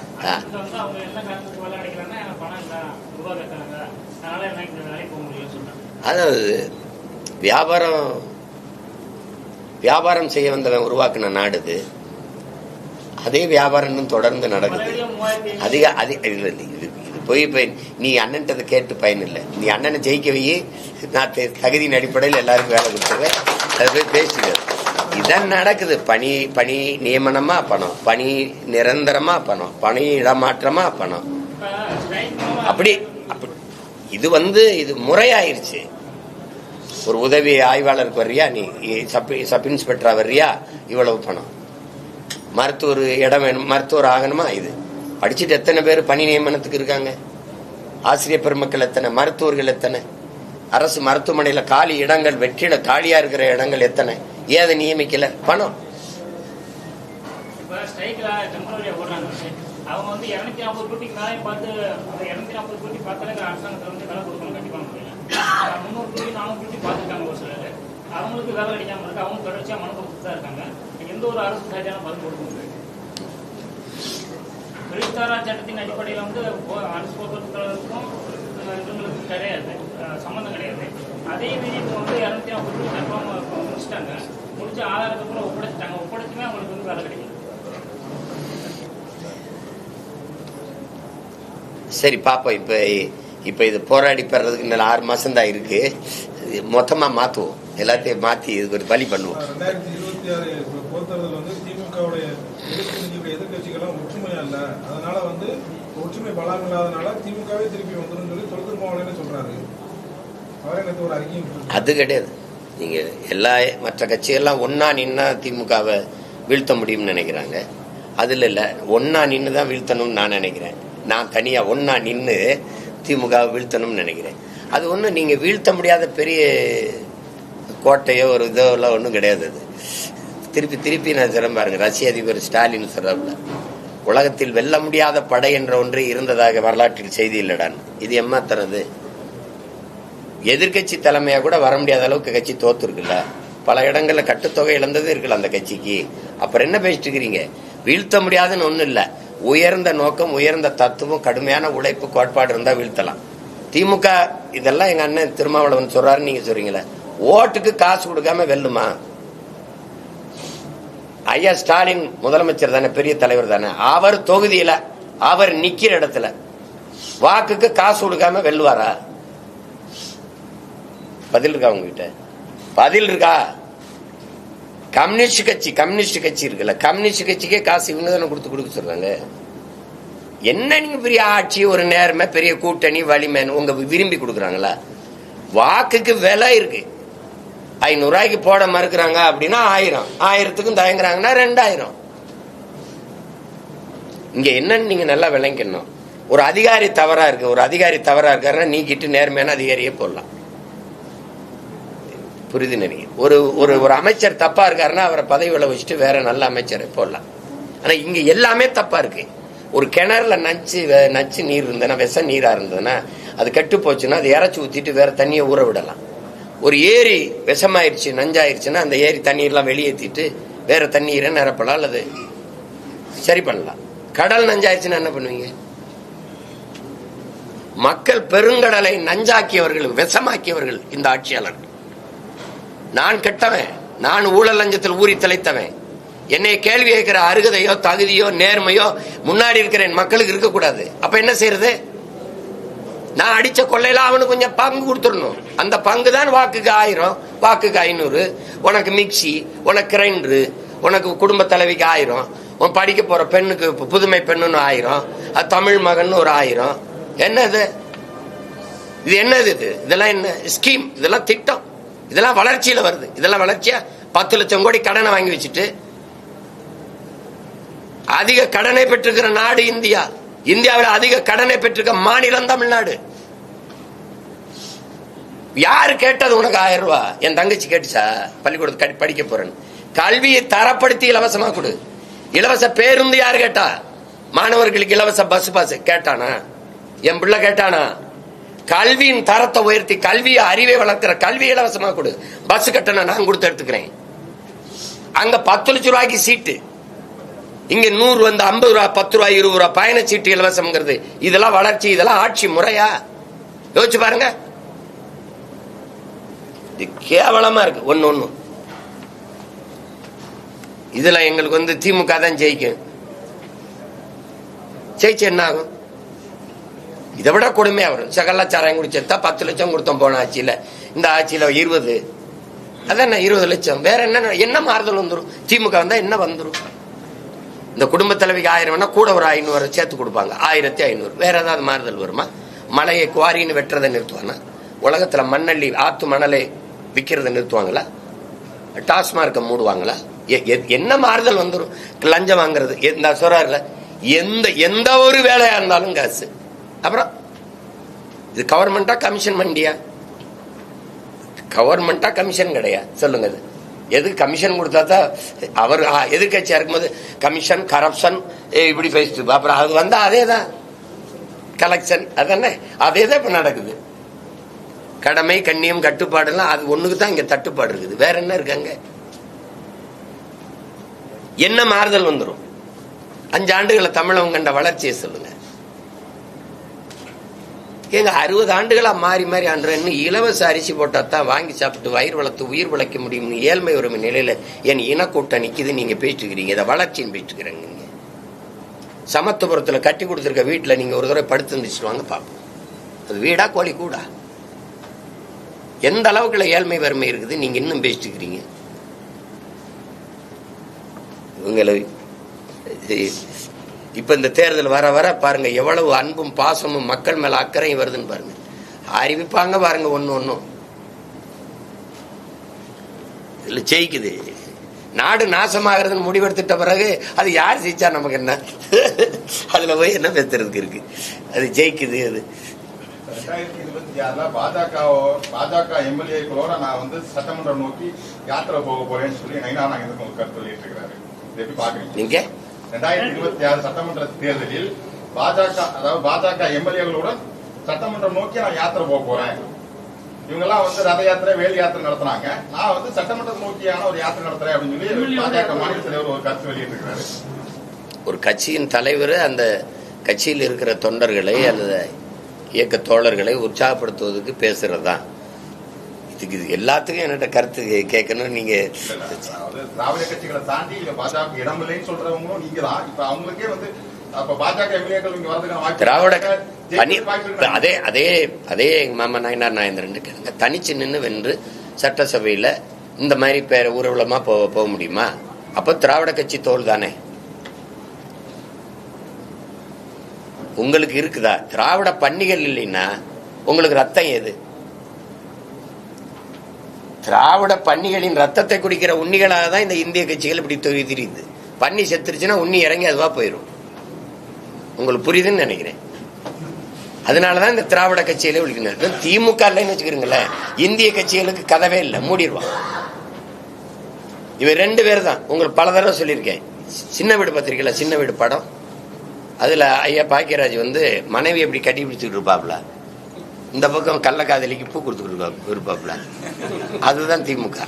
அவங்க என்ன காரணத்துக்கு வேலை கிடைக்கிறாங்கன்னா பணம் இல்லை, ரூபா கேட்கறாங்க, அதனால எனக்கு இந்த வேலைக்கு போக முடியும்னு சொல்றாங்க. அதாவது வியாபாரம் செய்ய வந்தவன் உருவாக்குன நாடு இது. அதே வியாபாரம் தொடர்ந்து நடக்குது. இது போய் இப்ப நீ அண்ணன் கேட்டு பயன் இல்லை. நீ அண்ணனை ஜெயிக்க வை, நான் தகுதியின் அடிப்படையில் எல்லாருக்கும் வேலை கொடுத்துருவேன். அதை போய் பேசிடுவேன். இதான் நடக்குது. பணி நியமனமா பணம், பணி நிரந்தரமா பணம், பணி இடமாற்றமா பணம். அப்படி இது முறையாயிருச்சு. ஒரு உதவி ஆய்வாளருக்கு வர்றியா, நீ சப் இன்ஸ்பெக்டரா வர்றியா, இவ்வளவு பணம். மருத்துவர் இடம் வேணும், மருத்துவர் ஆகணுமா, இது படிச்சுட்டு எத்தனை பேர் பணி நியமனத்துக்கு இருக்காங்க? ஆசிரியர் பெருமக்கள் எத்தனை, மருத்துவர்கள் எத்தனை, அரசு மருத்துவமனையில காலி இடங்கள், வெற்றிட காலியா இருக்கிற இடங்கள் எத்தனை, ஏதை நியமிக்கல? பணம். அவங்க வந்து 240 கோடிக்கு மேலே பார்த்து 240 கோடி பார்த்தாலே அரசாங்கத்தில் வந்து வேலை கொடுக்கணும் கண்டிப்பாக முடியல. 300 கோடி 400 கோடி பார்த்துருக்காங்க ஒரு சிலர். அவங்களுக்கு வேலை கிடைக்காம இருக்கு. அவங்க தொடர்ச்சியாக மனு கொடுத்துட்டு தான் இருக்காங்க. எந்த ஒரு அரசு சரியான பதில் கொடுக்க முடியாது. வெளித்தாரா சட்டத்தின் அடிப்படையில் வந்து அரசு போக்குவரத்துக்கும் இவங்களுக்கு கிடையாது, சம்மந்தம் கிடையாது. அதே மீறி இப்போ வந்து 240 கோடி கன்ஃபார்ம் முடிச்சுட்டாங்க. முடிச்சு ஆதாரத்தை கூட ஒப்படைச்சிட்டாங்க. ஒப்படைச்சுமே அவங்களுக்கு வந்து வேலை கிடைக்கும். சரி பாப்போம். இப்ப இது போராடி பெறதுக்கு இன்னும் 6 மாசம் தான் இருக்கு. மொத்தமா மாத்துவோம், எல்லாத்தையும் மாத்தி இதுக்கு ஒரு பலி பண்ணுவோம். 2026 பொறுத்தவரை வந்து திமுகவுடைய எதிர்கட்சிகள்லாம் ஒற்றுமையா இல்ல, அதனால வந்து ஒற்றுமை பலம் இல்லாதனால திமுகவே திருப்பி வந்துடும் சொல்லி திருமாவளவன் சொல்றாரு. அவரே எனக்கு ஒரு அறிக்கை. அது கிடையாது. நீங்க எல்லா மற்ற கட்சிகள்லாம் ஒன்னா நின்னா திமுகவை வீழ்த்த முடியும்னு நினைக்கிறாங்க. அதுல இல்ல, ஒன்னா நின்று தான் வீழ்த்தணும்னு நான் நினைக்கிறேன். நான் தனியா ஒன்னா நின்று திமுகவை வீழ்த்தணும்னு நினைக்கிறேன். அது ஒன்றும் நீங்க வீழ்த்த முடியாத பெரிய கோட்டையோ ஒரு இதோ எல்லாம் ஒன்றும் கிடையாது. அது திருப்பி நான் சொல்ல பாருங்க, ரஷ்ய அதிபர் ஸ்டாலின் சொல்றாப்புல, உலகத்தில் வெல்ல முடியாத படை என்ற ஒன்று இருந்ததாக வரலாற்றில் செய்தி இல்லடான். இது ஏமாத்துறது. எதிர்கட்சி தலைமையா கூட வர முடியாத அளவுக்கு கட்சி தோத்து இருக்குல்ல, பல இடங்கள்ல கட்டுத்தொகை இழந்தது இருக்குல்ல அந்த கட்சிக்கு. அப்புறம் என்ன பேசிட்டு இருக்கிறீங்க? வீழ்த்த முடியாதுன்னு ஒண்ணு இல்ல. உயர்ந்த நோக்கம், உயர்ந்த தத்துவம், கடுமையான உழைப்பு, கோட்பாடு இருந்தா வீழ்த்தலாம். திமுக இதெல்லாம் எங்க அண்ணன் திருமாவளவன் சொல்றாரு, நீங்க சொல்றீங்களே, ஓட்டுக்கு காசு கொடுக்காம வெல்லுமா? ஐயா ஸ்டாலின் முதலமைச்சர் தானே, பெரிய தலைவர் தானே, அவர் தொகுதியில அவர் நிக்கிற இடத்துல வாக்குக்கு காசு கொடுக்காம வெல்லுவாரா? பதில் இருக்கா உங்ககிட்ட? பதில் இருக்கா? கம்யூனிஸ்ட் கட்சி இருக்குல்ல, கம்யூனிஸ்ட் கட்சிக்கே காசு இவங்க தானே கொடுக்க சொல்றாங்க. என்ன நீங்க பெரிய ஆட்சி, ஒரு நேர்மை, பெரிய கூட்டணி, வலிமை உங்க விரும்பி கொடுக்குறாங்களா? வாக்குக்கு விலை இருக்கு. 500 ரூபாய்க்கு போட மறுக்கிறாங்க அப்படின்னா 1000க்கும் தயங்குறாங்கன்னா 2000. இங்க என்னன்னு நீங்க நல்லா விளங்கணும். ஒரு அதிகாரி தவறா இருக்காருன்னா நீக்கிட்டு நேர்மையான அதிகாரியே போடலாம். புரியுது நினைக்க. ஒரு அமைச்சர் தப்பா இருக்காருன்னா அவரை பதவியில வச்சுட்டு வேற நல்ல அமைச்சரை போடலாம். ஆனா இங்க எல்லாமே தப்பா இருக்கு. ஒரு கிணறுல நச்சு நீர் இருந்ததுன்னா, விஷ நீரா இருந்ததுன்னா, அது கெட்டு போச்சுன்னா அது இறச்சி ஊத்திட்டு வேற தண்ணியை ஊற விடலாம். ஒரு ஏரி விஷமாயிருச்சு, நஞ்சாயிருச்சுன்னா அந்த ஏரி தண்ணீர்லாம் வெளியேற்றிட்டு வேற தண்ணீரை நிரப்பலாம் அல்லது சரி பண்ணலாம். கடல் நஞ்சாயிருச்சுன்னா என்ன பண்ணுவீங்க? மக்கள் பெருங்கடலை நஞ்சாக்கியவர்கள், விஷமாக்கியவர்கள் இந்த ஆட்சியாளர்கள். நான் கெட்டவன், நான் ஊழல் லஞ்சத்தில் ஊறி தலைத்தவன், என்னை கேள்வி கேட்கிற அருகதையோ தகுதியோ நேர்மையோ முன்னாடி இருக்கிற மக்களுக்கு இருக்கக்கூடாது. அப்ப என்ன செய்யறது? நான் அடிச்ச கொள்ளையில அவனுக்கு கொஞ்சம் பங்கு கொடுத்துடணும். அந்த பங்கு தான் வாக்குக்கு 1000, வாக்குக்கு 500, உனக்கு மிக்சி, உனக்கு கிரைண்டரு, உனக்கு குடும்ப தலைவிக்கு 1000, உன் படிக்க போற பெண்ணுக்கு புதுமை பெண்ணுன்னு 1000, அது தமிழ் மகன் ஒரு 1000. என்னது இது? என்னது இது? இதெல்லாம் என்ன ஸ்கீம்? இதெல்லாம் திட்டம். இதெல்லாம் வளர்ச்சியில வருது. இதெல்லாம் வளர்ச்சியா? 10 லட்சம் கோடி கடனை வாங்கி வச்சுட்டு அதிக கடனை பெற்றிருக்கிற நாடு இந்தியா. இந்தியாவில் அதிக கடனை பெற்றிருக்க மாநிலம் தமிழ்நாடு. யாரு கேட்டது உனக்கு 1000 ரூபாய்? என் தங்கச்சி கேட்டுச்சா பள்ளிக்கூடத்து படிக்க போறேன்னு? கல்வியை தரப்படுத்தி இலவசமா கொடு. இலவச பேருந்து யாரு கேட்டா? மாணவர்களுக்கு இலவச பஸ் பாஸ் கேட்டானா? என் பிள்ளை கேட்டானா? கல்வியின் தரத்தை உயர்த்தி கல்வியை அறிவை வளர்க்கிற கல்வி இலவசமா கொடு. பஸ் கட்டணம் நான் கொடுத்து எடுத்துக்கிறேன். அங்க 10 லட்சம் ரூபாய்க்கு சீட்டு, இங்க 100 வந்து 50 ரூபாய், 10 ரூபாய், 20 ரூபாய் பயணச்சீட்டு இலவசம்ங்கிறது. இதெல்லாம் வளர்ச்சி? இதெல்லாம் ஆட்சி முறையா? யோசிச்சு பாருங்க. இது கேவலமா இருக்கு. ஒண்ணு இதுல எங்களுக்கு வந்து திமுக தான் ஜெயிக்கும். ஜெயிச்சு என்ன ஆகும்? இதை விட கொடுமையா வரும். சகலாச்சாரம் குடிச்சா 10 லட்சம் கொடுத்தோம் போன ஆட்சியில. இந்த ஆட்சியில 20. அதான் 20 லட்சம். வேற என்ன மாறுதல் வந்துடும்? திமுக வந்தா என்ன வந்துடும்? இந்த குடும்ப தலைவிக்கு 1000 வேணா கூட ஒரு 500 சேர்த்து கொடுப்பாங்க, 1500. வேற ஏதாவது மாறுதல் வருமா? மலையை குவாரின்னு வெட்டுறதை நிறுத்துவானா? உலகத்துல மண்ணள்ளி ஆத்து மணலை விற்கிறத நிறுத்துவாங்களா? டாஸ்மார்க்க மூடுவாங்களா? என்ன மாறுதல் வந்துடும்? லஞ்சம் வாங்குறது இந்த சொல்றாருல, எந்த ஒரு வேலையா இருந்தாலும் காசு. அப்புறம் இது கவர்மெண்டா கமிஷன் மண்டியா? கவர்மெண்டா கமிஷன் கிடையாது. சொல்லுங்க, அது எதுக்கு கமிஷன் கொடுத்தா தான் அவர் எதிர்கட்சியா இருக்கும்போது கமிஷன் கரப்ஷன் இப்படி பேசிட்டு, அப்புறம் அது வந்தா அதே தான் கலெக்ஷன். அதானே, அதே தான் இப்ப நடக்குது. கடமை கண்ணியம் கட்டுப்பாடுலாம் அது ஒண்ணுக்கு தான் இங்க தட்டுப்பாடு இருக்குது. வேற என்ன இருக்காங்க? என்ன மாறுதல் வந்துடும்? 5 ஆண்டுகளை தமிழகம் கண்ட வளர்ச்சியை சொல்லுங்க. எங்க 60 ஆண்டுகளா மாறி மாறி ஆண்டு இன்னும் இலவச அரிசி போட்டா தான் வாங்கி சாப்பிட்டு வயிறு வளர்த்து உயிர் பிழைக்க முடியும். ஏழ்மை வறுமை நிலையில என் இனக்கூட்டம் நிக்குது. நீங்க பேசிட்டு இருக்கிறீங்க, இதை வளர்ச்சின்னு பேசிட்டு இருக்கிறாங்க. நீங்க சமத்துவபுரத்துல கட்டி கொடுத்துருக்க வீட்டுல நீங்க ஒரு தடவை படுத்து இருந்துச்சு வாங்க பாப்போம். அது வீடா கோழி கூடா? எந்த அளவுக்குள்ள ஏழ்மை வறுமை இருக்குது நீங்க இன்னும் பேசிட்டு இருக்கிறீங்க? இவங்களை இப்ப இந்த தேர்தல் வர வர பாருங்க எவ்வளவு அன்பும் பாசமும் மக்கள் மேல அக்கறையும் வருதுன்னு பாருங்க. அறிவிப்பாங்க பாருங்க ஒன்னும் இதுல ஜெயிக்குது. நாடு நாசமாகிறதுன்னு முடிவெடுத்துட்ட பிறகு அது யார் ஜெயிச்சா நமக்கு என்ன? அதுல போய் என்ன பேசுறதுக்கு இருக்கு? அது ஜெயிக்குது. அது 2026 பாஜக எம்எல்ஏக்களோட நான் வந்து சட்டமன்றம் நோக்கி யாத்திரை போக போறேன்னு சொல்லி நைனா நாங்க கருத்து சொல்லிட்டு இருக்கிறாரு. எப்படி பாக்குறீங்க நீங்க? 2026 சட்டமன்ற தேர்தலில் பாஜக எம்எல்ஏகளோட சட்டமன்றம் நோக்கி நான் யாத்திரை போக போறேன். இவங்க எல்லாம் வந்து ரத யாத்திரை வேல் யாத்திரை நடத்தினாங்க. நான் வந்து சட்டமன்றத்தை நோக்கியான ஒரு யாத்திரை நடத்துறேன் அப்படின்னு சொல்லி பாஜக மாநில தலைவர் ஒரு கருத்து வெளியிட்டு இருக்கிறாரு. ஒரு கட்சியின் தலைவர் அந்த கட்சியில் இருக்கிற தொண்டர்களை அல்லது இயக்க தோழர்களை உற்சாகப்படுத்துவதற்கு பேசுறதுதான். இதுக்கு எல்லாத்துக்கும் என்கிட்ட கருத்து கேட்கணும். நீங்க திராவிட கட்சிகளை தாண்டி பாஜக இடமில்லைன்னு சொல்றவங்களும் நீங்க தான். இப்ப அவங்களுக்கே வந்து பாஜக எம்எல்ஏக்கள் இங்க வரதுக்கான திராவிட அதே எங்க மாமா நாயனார் நாயந்திரன் கேளுங்க. தனிச்சு நின்று வென்று சட்டசபையில இந்த மாதிரி பேர ஊர்வலமா போக முடியுமா? அப்ப திராவிட கட்சி தோல் தானே உங்களுக்கு இருக்குதா? திராவிட பன்னிகள் இல்லைன்னா உங்களுக்கு ரத்தம் ஏது? திராவிட பன்னிகளின் ரத்தத்தை குடிக்கிற உண்ணிகளாக தான் இந்த இந்திய கட்சிகள் இப்படி தெரியுது. பன்னி செத்துருச்சுன்னா உண்ணி இறங்கி அதுவா போயிடும். உங்களுக்கு புரியுதுன்னு நினைக்கிறேன். அதனாலதான் இந்த திராவிட கட்சியில விழிக்கணும். திமுக இல்லைன்னு வச்சுக்கிறீங்களேன், இந்திய கட்சிகளுக்கு கதவே இல்லை, மூடிடுவான். இவன் 2 பேர் தான். உங்களுக்கு பல தடவை சொல்லியிருக்கேன். சின்ன வீடு பத்திரிக்கையில சின்ன வீடு படம், அதுல ஐயா பாக்கியராஜ் வந்து மனைவி எப்படி கட்டி பிடிச்சிட்டு இருப்பாப்ல, இந்த பக்கம் கள்ளக்காதலிக்கு பூ கொடுத்துட்டு இருப்பாப்ல. அதுதான் திமுக.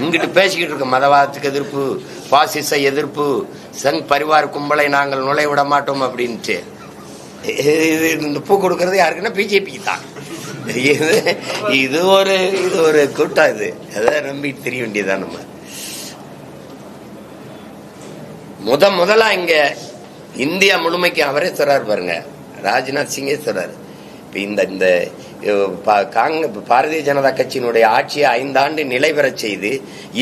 இங்கிட்டு பேசிக்கிட்டு இருக்க மதவாதத்துக்கு எதிர்ப்பு, பாசிச எதிர்ப்பு, சங் பரிவார் கும்பலை நாங்கள் நுழைய விட மாட்டோம் அப்படின்ட்டு இந்த பூ கொடுக்கறது யாருக்குன்னா பிஜேபிக்கு தான். இது ஒரு கூட்டம். இது அதை நம்பிட்டு தெரிய வேண்டியதான். நம்ம முதலா இங்க இந்தியா முழுமைக்கு அவரே சொல்றாரு பாருங்க, ராஜ்நாத் சிங்கே சொல்றாரு. இந்த பாரதிய ஜனதா கட்சியினுடைய ஆட்சியை 5 ஆண்டு நிலை பெறச் செய்து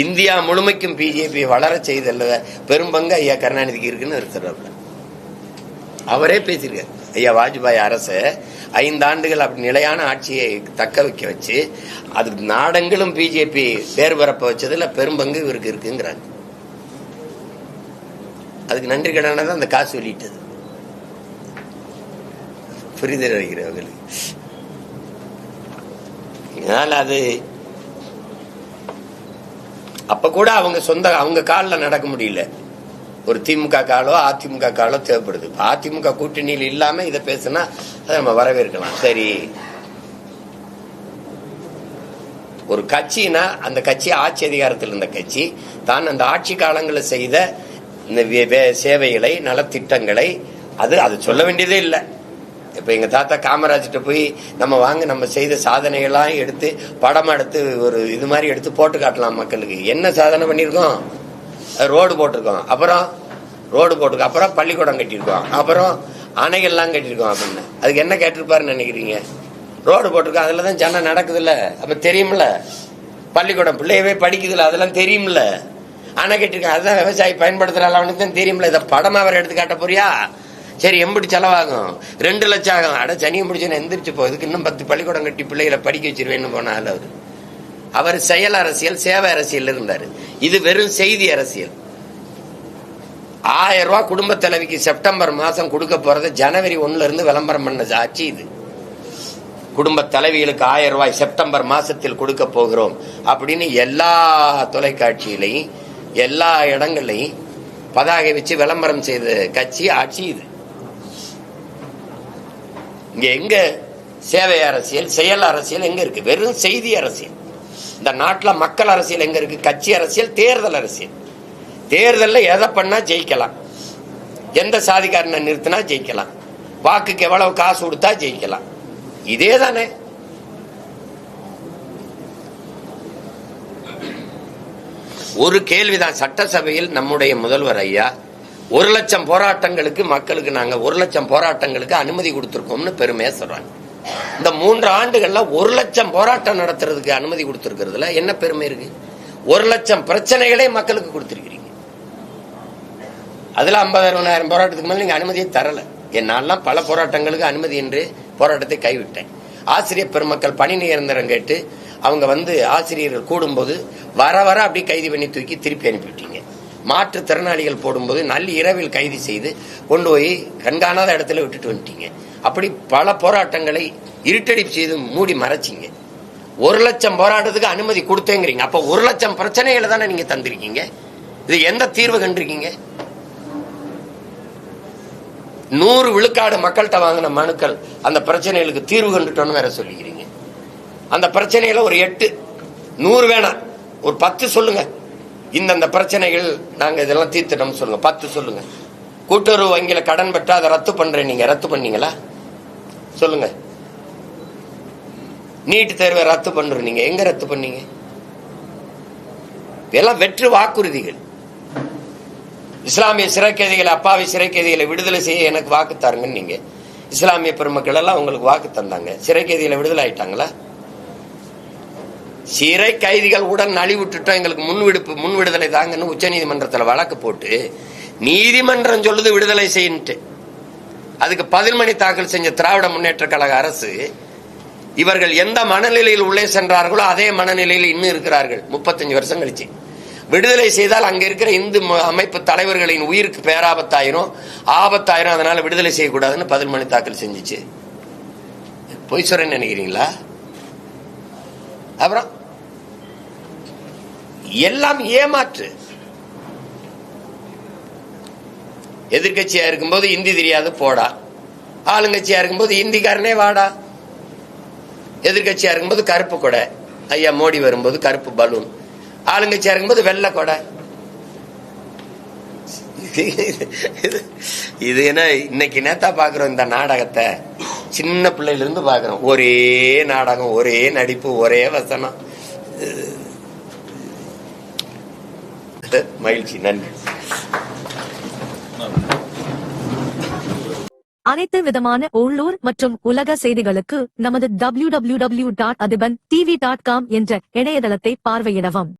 இந்தியா முழுமைக்கும் பிஜேபி வளர செய்தல்ல பெரும்பங்கு ஐயா கருணாநிதிக்கு இருக்குன்னு சொல்றாரு. அவரே பேசியிருக்காரு. ஐயா வாஜ்பாய் அரசு 5 ஆண்டுகள் அப்படி நிலையான ஆட்சியை தக்க வைக்க வச்சு அது நாடெங்கிலும் பிஜேபி பேர் பரப்ப வச்சதுல பெரும்பங்கு இவருக்கு இருக்குங்கிறாங்க. அதுக்கு நன்றி கடனாதான் அந்த காசு வெளியிட்டது. புரிதல் வைக்கிறவங்களுக்கு. அதனால அது அப்ப கூட அவங்க காலில் நடக்க முடியல. ஒரு திமுக காலோ அதிமுக காலோ தேவைப்படுது. அதிமுக கூட்டணியில் இல்லாம இதை பேசினா அதை நம்ம வரவேற்கலாம். சரி, ஒரு கட்சினா அந்த கட்சி ஆட்சி அதிகாரத்தில் இருந்த கட்சி தான் அந்த ஆட்சி காலங்களில் செய்த இந்த சேவைகளை நலத்திட்டங்களை அது சொல்ல வேண்டியதே இல்லை. இப்ப எங்க தாத்தா காமராஜ்கிட்ட போய் நம்ம செய்த சாதனைகள்லாம் எடுத்து படம் எடுத்து ஒரு இது மாதிரி எடுத்து போட்டு காட்டலாம் மக்களுக்கு. என்ன சாதனை பண்ணிருக்கோம்? ரோடு போட்டிருக்கோம், அப்புறம் பள்ளிக்கூடம் கட்டியிருக்கோம், அப்புறம் அணைகள்லாம் கட்டியிருக்கோம் அப்படின்னு. அதுக்கு என்ன கேட்டிருப்பாருன்னு நினைக்கிறீங்க? ரோடு போட்டிருக்கோம், அதுலதான் ஜனம் நடக்குது இல்ல, அப்ப தெரியும்ல. பள்ளிக்கூடம் பிள்ளையவே படிக்குதுல, அதெல்லாம் தெரியும்ல. அணை கட்டிருக்க அதுதான் விவசாயி பயன்படுத்துறாள், அவனுக்கு தான் தெரியும்ல. இதை படமா அவர் எடுத்து காட்ட போறியா? சரி, எம்பிடி செலவாகும்? 2 லட்சம் ஆகும். அட சனியை முடிச்சு எந்திரிச்சு போகுதுக்கு இன்னும் 10 பள்ளிக்கூடம் கட்டி பிள்ளைகளை படிக்க வச்சிருவேன்னு போனால அவர் செயல் அரசியல், சேவை அரசியல் இருந்தாரு. இது வெறும் செய்தி அரசியல். 1000 ரூபாய் குடும்ப தலைவிக்கு செப்டம்பர் மாசம் கொடுக்க போறது ஜனவரி 1ல இருந்து விளம்பரம் பண்ண ஆட்சி இது. குடும்ப தலைவிகளுக்கு 1000 ரூபாய் செப்டம்பர் மாசத்தில் கொடுக்க போகிறோம் அப்படின்னு எல்லா தொலைக்காட்சியிலையும் எல்லா இடங்கள்லையும் பதாகை வச்சு விளம்பரம் செய்த கட்சி ஆட்சி இது. இங்க எங்க சேவை அரசியல், செயல் அரசியல் எங்க இருக்கு? வெறும் செய்தி அரசியல். இந்த நாட்டில் மக்கள் அரசியல் எங்க இருக்கு? கட்சி அரசியல், தேர்தல் அரசியல். தேர்தலில் எதை பண்ணா ஜெயிக்கலாம், எந்த சாதிக்காரனை நிறுத்தினா ஜெயிக்கலாம், வாக்குக்கு எவ்வளவு காசு கொடுத்தா ஜெயிக்கலாம். இதே தானே. ஒரு கேள்விதான். சட்டசபையில் நம்முடைய முதல்வர் ஐயா 1 லட்சம் போராட்டங்களுக்கு மக்களுக்கு நாங்க 1 லட்சம் போராட்டங்களுக்கு அனுமதி கொடுத்திருக்கோம்னு பெருமையா சொல்றாங்க. இந்த 3 ஆண்டுகள்ல 1 லட்சம் போராட்டம் நடத்துறதுக்கு அனுமதி கொடுத்திருக்கிறதுல என்ன பெருமை இருக்கு? 1 லட்சம் பிரச்சனைகளே மக்களுக்கு கொடுத்திருக்கிறீங்க. அதுல 50,000 போராட்டத்துக்கு மேல நீங்க அனுமதியை தரல. என்னாலாம் பல போராட்டங்களுக்கு அனுமதி என்று போராட்டத்தை கைவிட்டேன். ஆசிரியர் பெருமக்கள் பணி நிரந்தரம் கேட்டு அவங்க ஆசிரியர்கள் கூடும்போது வர அப்படி கைது பண்ணி தூக்கி திருப்பி அனுப்பிவிட்டீங்க. மாற்றுத்திறனாளிகள் போடும்போது இரவில் கைது செய்து கொண்டு போய் கண்காணாத இடத்துல விட்டுட்டு வந்துட்டீங்க. அப்படி பல போராட்டங்களை இருட்டடிப்பு செய்து மூடி மறைச்சிங்க. 1 லட்சம் போராட்டத்துக்கு அனுமதி கொடுத்தேங்கிறீங்க. அப்ப 1 லட்சம் பிரச்சனைகளை தானே நீங்க தந்திருக்கீங்க. இது எந்த தீர்வு கண்டிருக்கீங்க? 100 விழுக்காடு மக்கள்கிட்ட வாங்கின மனுக்கள் அந்த பிரச்சனைகளுக்கு தீர்வு கண்டுட்டோன்னு வேற சொல்லிக்கிறீங்க. அந்த பிரச்சனைகளை ஒரு 8, 100 வேணாம், ஒரு 10 சொல்லுங்க. இந்த பிரச்சனைகள் நாங்க இதெல்லாம் தீர்த்துட்டோம் சொல்லுங்க. 10 சொல்லுங்க. கூட்டுறவு வங்கியில கடன் பெற்றா அதை ரத்து பண்றேன், நீங்க ரத்து பண்ணீங்களா? சொல்லுங்க. நீட் தேர்வை ரத்து பண்றோம், நீங்க எங்க ரத்து பண்ணீங்க? இதெல்லாம் வெற்று வாக்குறுதிகள். இஸ்லாமிய சிறை கைதிகளை, அப்பாவி சிறை கைதிகளை விடுதலை செய்ய எனக்கு வாக்கு தாருங்கன்னு நீங்க இஸ்லாமிய பெருமக்கள் எல்லாம் உங்களுக்கு வாக்கு தந்தாங்க. சிறை கைதிகளை விடுதலை ஆயிட்டாங்களா? சிறை கைதிகள் உடன் நலிவுட்டுட்டோம், எங்களுக்கு முன் விடுதலை தாங்கன்னு உச்ச நீதிமன்றத்தில் வழக்கு போட்டு நீதிமன்றம் சொல்லுது விடுதலை செய்யிட்டு. அதுக்கு பதில் மணி தாக்கல் செஞ்ச திராவிட முன்னேற்ற கழக அரசு இவர்கள் எந்த மனநிலையில் உள்ளே சென்றார்களோ அதே மனநிலையில் இன்னும் இருக்கிறார்கள். 35 வருஷம் கழிச்சு விடுதலை செய்தால் அங்க இருக்கிற இந்து அமைப்பு தலைவர்களின் உயிருக்கு பேராபத்தாயிரும், அதனால விடுதலை செய்யக்கூடாதுன்னு பதில் மணி தாக்கல் செஞ்சிச்சு. பொய் சொல்றேன்னு நினைக்கிறீங்களா? அப்புறம் எல்லாம் ஏமாற்று. எதிர்கட்சியா இருக்கும்போது இந்தி தெரியாது போடா, ஆளுங்கட்சியா இருக்கும்போது இந்திக்காரனே வாடா. எதிர்கட்சியா இருக்கும்போது கருப்பு கொடை, ஐயா மோடி வரும்போது கருப்பு பலூன், ஆளுங்கட்சியா இருக்கும்போது வெள்ளை கொடை. இது என்ன இன்னைக்கு நேத்தா பாக்குறோம் இந்த நாடகத்தை? சின்ன பிள்ளையில இருந்து பாக்குறோம். ஒரே நாடகம், ஒரே நடிப்பு, ஒரே வசனம். மகிழ்ச்சி, நன்றி. அனைத்து விதமான உள்ளூர் மற்றும் உலக செய்திகளுக்கு நமது www.adibantv.com என்ற இணையதளத்தை பார்வையிடவும்.